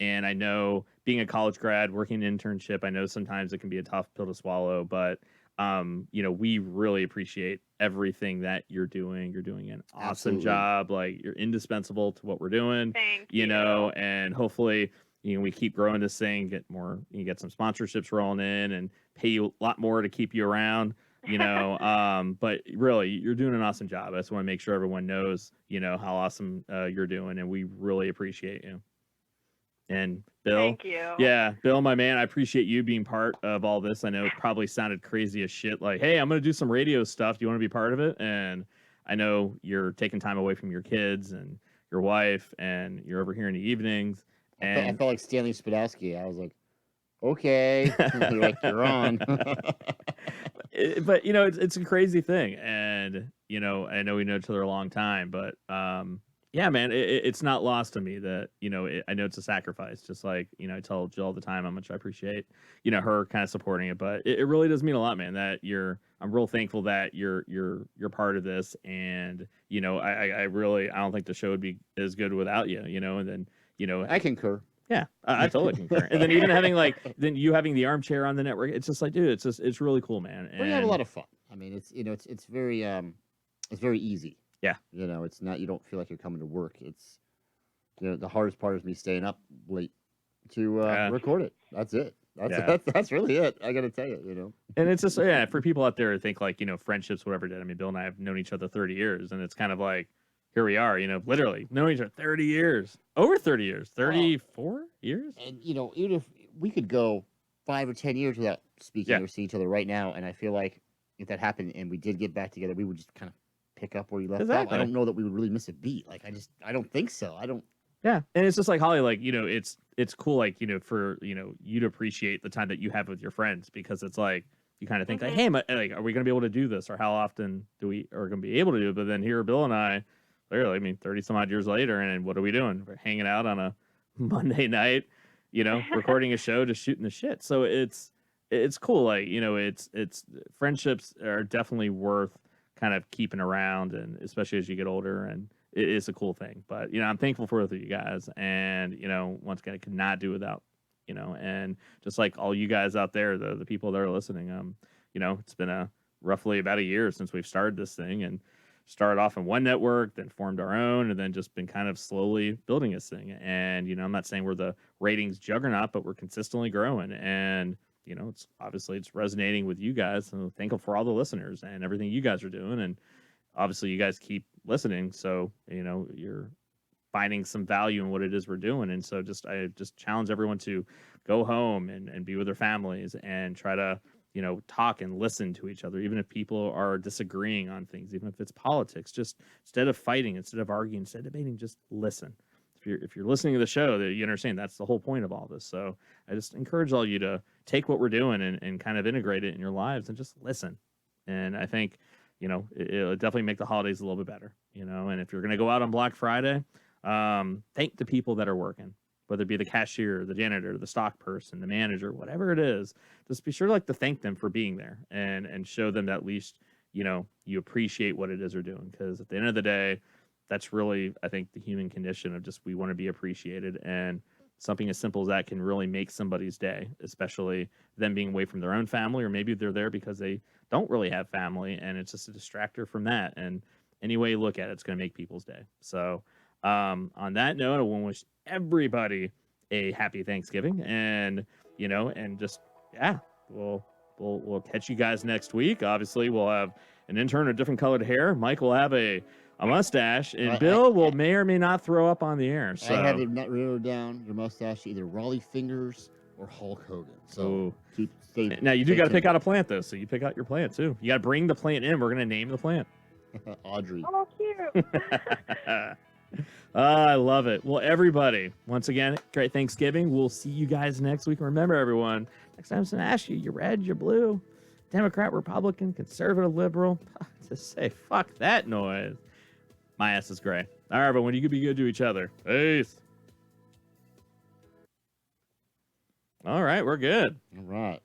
And I know being a college grad, working an internship, I know sometimes it can be a tough pill to swallow, but we really appreciate everything that you're doing. You're doing an awesome job. Like, you're indispensable to what we're doing. Thank you. And hopefully, we keep growing this thing, get some sponsorships rolling in and pay you a lot more to keep you around. But really, you're doing an awesome job. I just want to make sure everyone knows, how awesome you're doing, and we really appreciate you. And Bill, thank you. Yeah, Bill, my man, I appreciate you being part of all this. I know it probably sounded crazy as shit. Like, hey, I'm going to do some radio stuff. Do you want to be part of it? And I know you're taking time away from your kids and your wife, and you're over here in the evenings. And I felt like Stanley Spadowski. I was like, okay, you're on. But it's a crazy thing, and I know we know each other a long time, but yeah, man, it's not lost to me that, I know it's a sacrifice. Just like, I tell Jill all the time how much I appreciate, her kind of supporting it. But it really does mean a lot, man, that I'm real thankful that you're part of this. And, I really, I don't think the show would be as good without you, and then, I concur. yeah, I totally concur. And then even having then you having the armchair on the network, it's just like, dude, it's really cool, man. We have a lot of fun. I mean, it's very easy. Yeah. It's not, you don't feel like you're coming to work. It's, the hardest part is me staying up late to record it. That's it. That's really it. I got to tell you, And it's just, for people out there who think like, friendships, whatever did. I mean, Bill and I have known each other 30 years, and it's kind of like, here we are, literally known each other 30 years, over 30 years, 34 years. And, even if we could go 5 or 10 years without speaking or seeing each other right now, and I feel like if that happened and we did get back together, we would just kind of pick up where you left off. I don't know that we would really miss a beat. Like, I don't think so. Yeah. And it's just like, Holly, like, it's cool, like, for, you to appreciate the time that you have with your friends, because it's like, you kind of think like, hey, like, are we going to be able to do this? Or how often are going to be able to do it? But then here, Bill and I, literally, I mean, 30 some odd years later, and what are we doing? We're hanging out on a Monday night, recording a show, just shooting the shit. So it's cool. Like, it's friendships are definitely worth kind of keeping around, and especially as you get older, and it is a cool thing. But I'm thankful for both of you guys, and once again, I could not do without and just like all you guys out there, the people that are listening, it's been roughly about a year since we've started this thing, and started off in one network, then formed our own, and then just been kind of slowly building this thing. And I'm not saying we're the ratings juggernaut, but we're consistently growing, and it's obviously it's resonating with you guys. So thankful for all the listeners and everything you guys are doing. And obviously you guys keep listening. So, you're finding some value in what it is we're doing. And so I just challenge everyone to go home and be with their families and try to, talk and listen to each other, even if people are disagreeing on things, even if it's politics. Just instead of fighting, instead of arguing, instead of debating, just listen. If you're listening to the show, that you understand that's the whole point of all this. So I just encourage all you to take what we're doing and kind of integrate it in your lives and just listen. And I think, it'll definitely make the holidays a little bit better, and if you're going to go out on Black Friday, thank the people that are working, whether it be the cashier, the janitor, the stock person, the manager, whatever it is. Just be sure to thank them for being there and show them that at least, you appreciate what it is they're doing. Because at the end of the day, that's really, I think, the human condition of just we want to be appreciated, and something as simple as that can really make somebody's day, especially them being away from their own family, or maybe they're there because they don't really have family and it's just a distractor from that. And any way you look at it, it's going to make people's day. So on that note, I want to wish everybody a happy Thanksgiving, and and just we'll catch you guys next week. Obviously, we'll have an intern with different colored hair. Mike will have a mustache, and Bill will may or may not throw up on the air. So I have it written down. Your mustache, either Raleigh Fingers or Hulk Hogan. So now you do got to pick out a plant though. So you pick out your plant too. You got to bring the plant in. We're gonna name the plant. Audrey. Oh, cute. I love it. Well, everybody, once again, great Thanksgiving. We'll see you guys next week. Remember, everyone, next time I'm going to ask you, you're red, you're blue, Democrat, Republican, conservative, liberal. Just say, fuck that noise. My ass is gray. All right, everyone, you can be good to each other. Peace. All right, we're good. All right.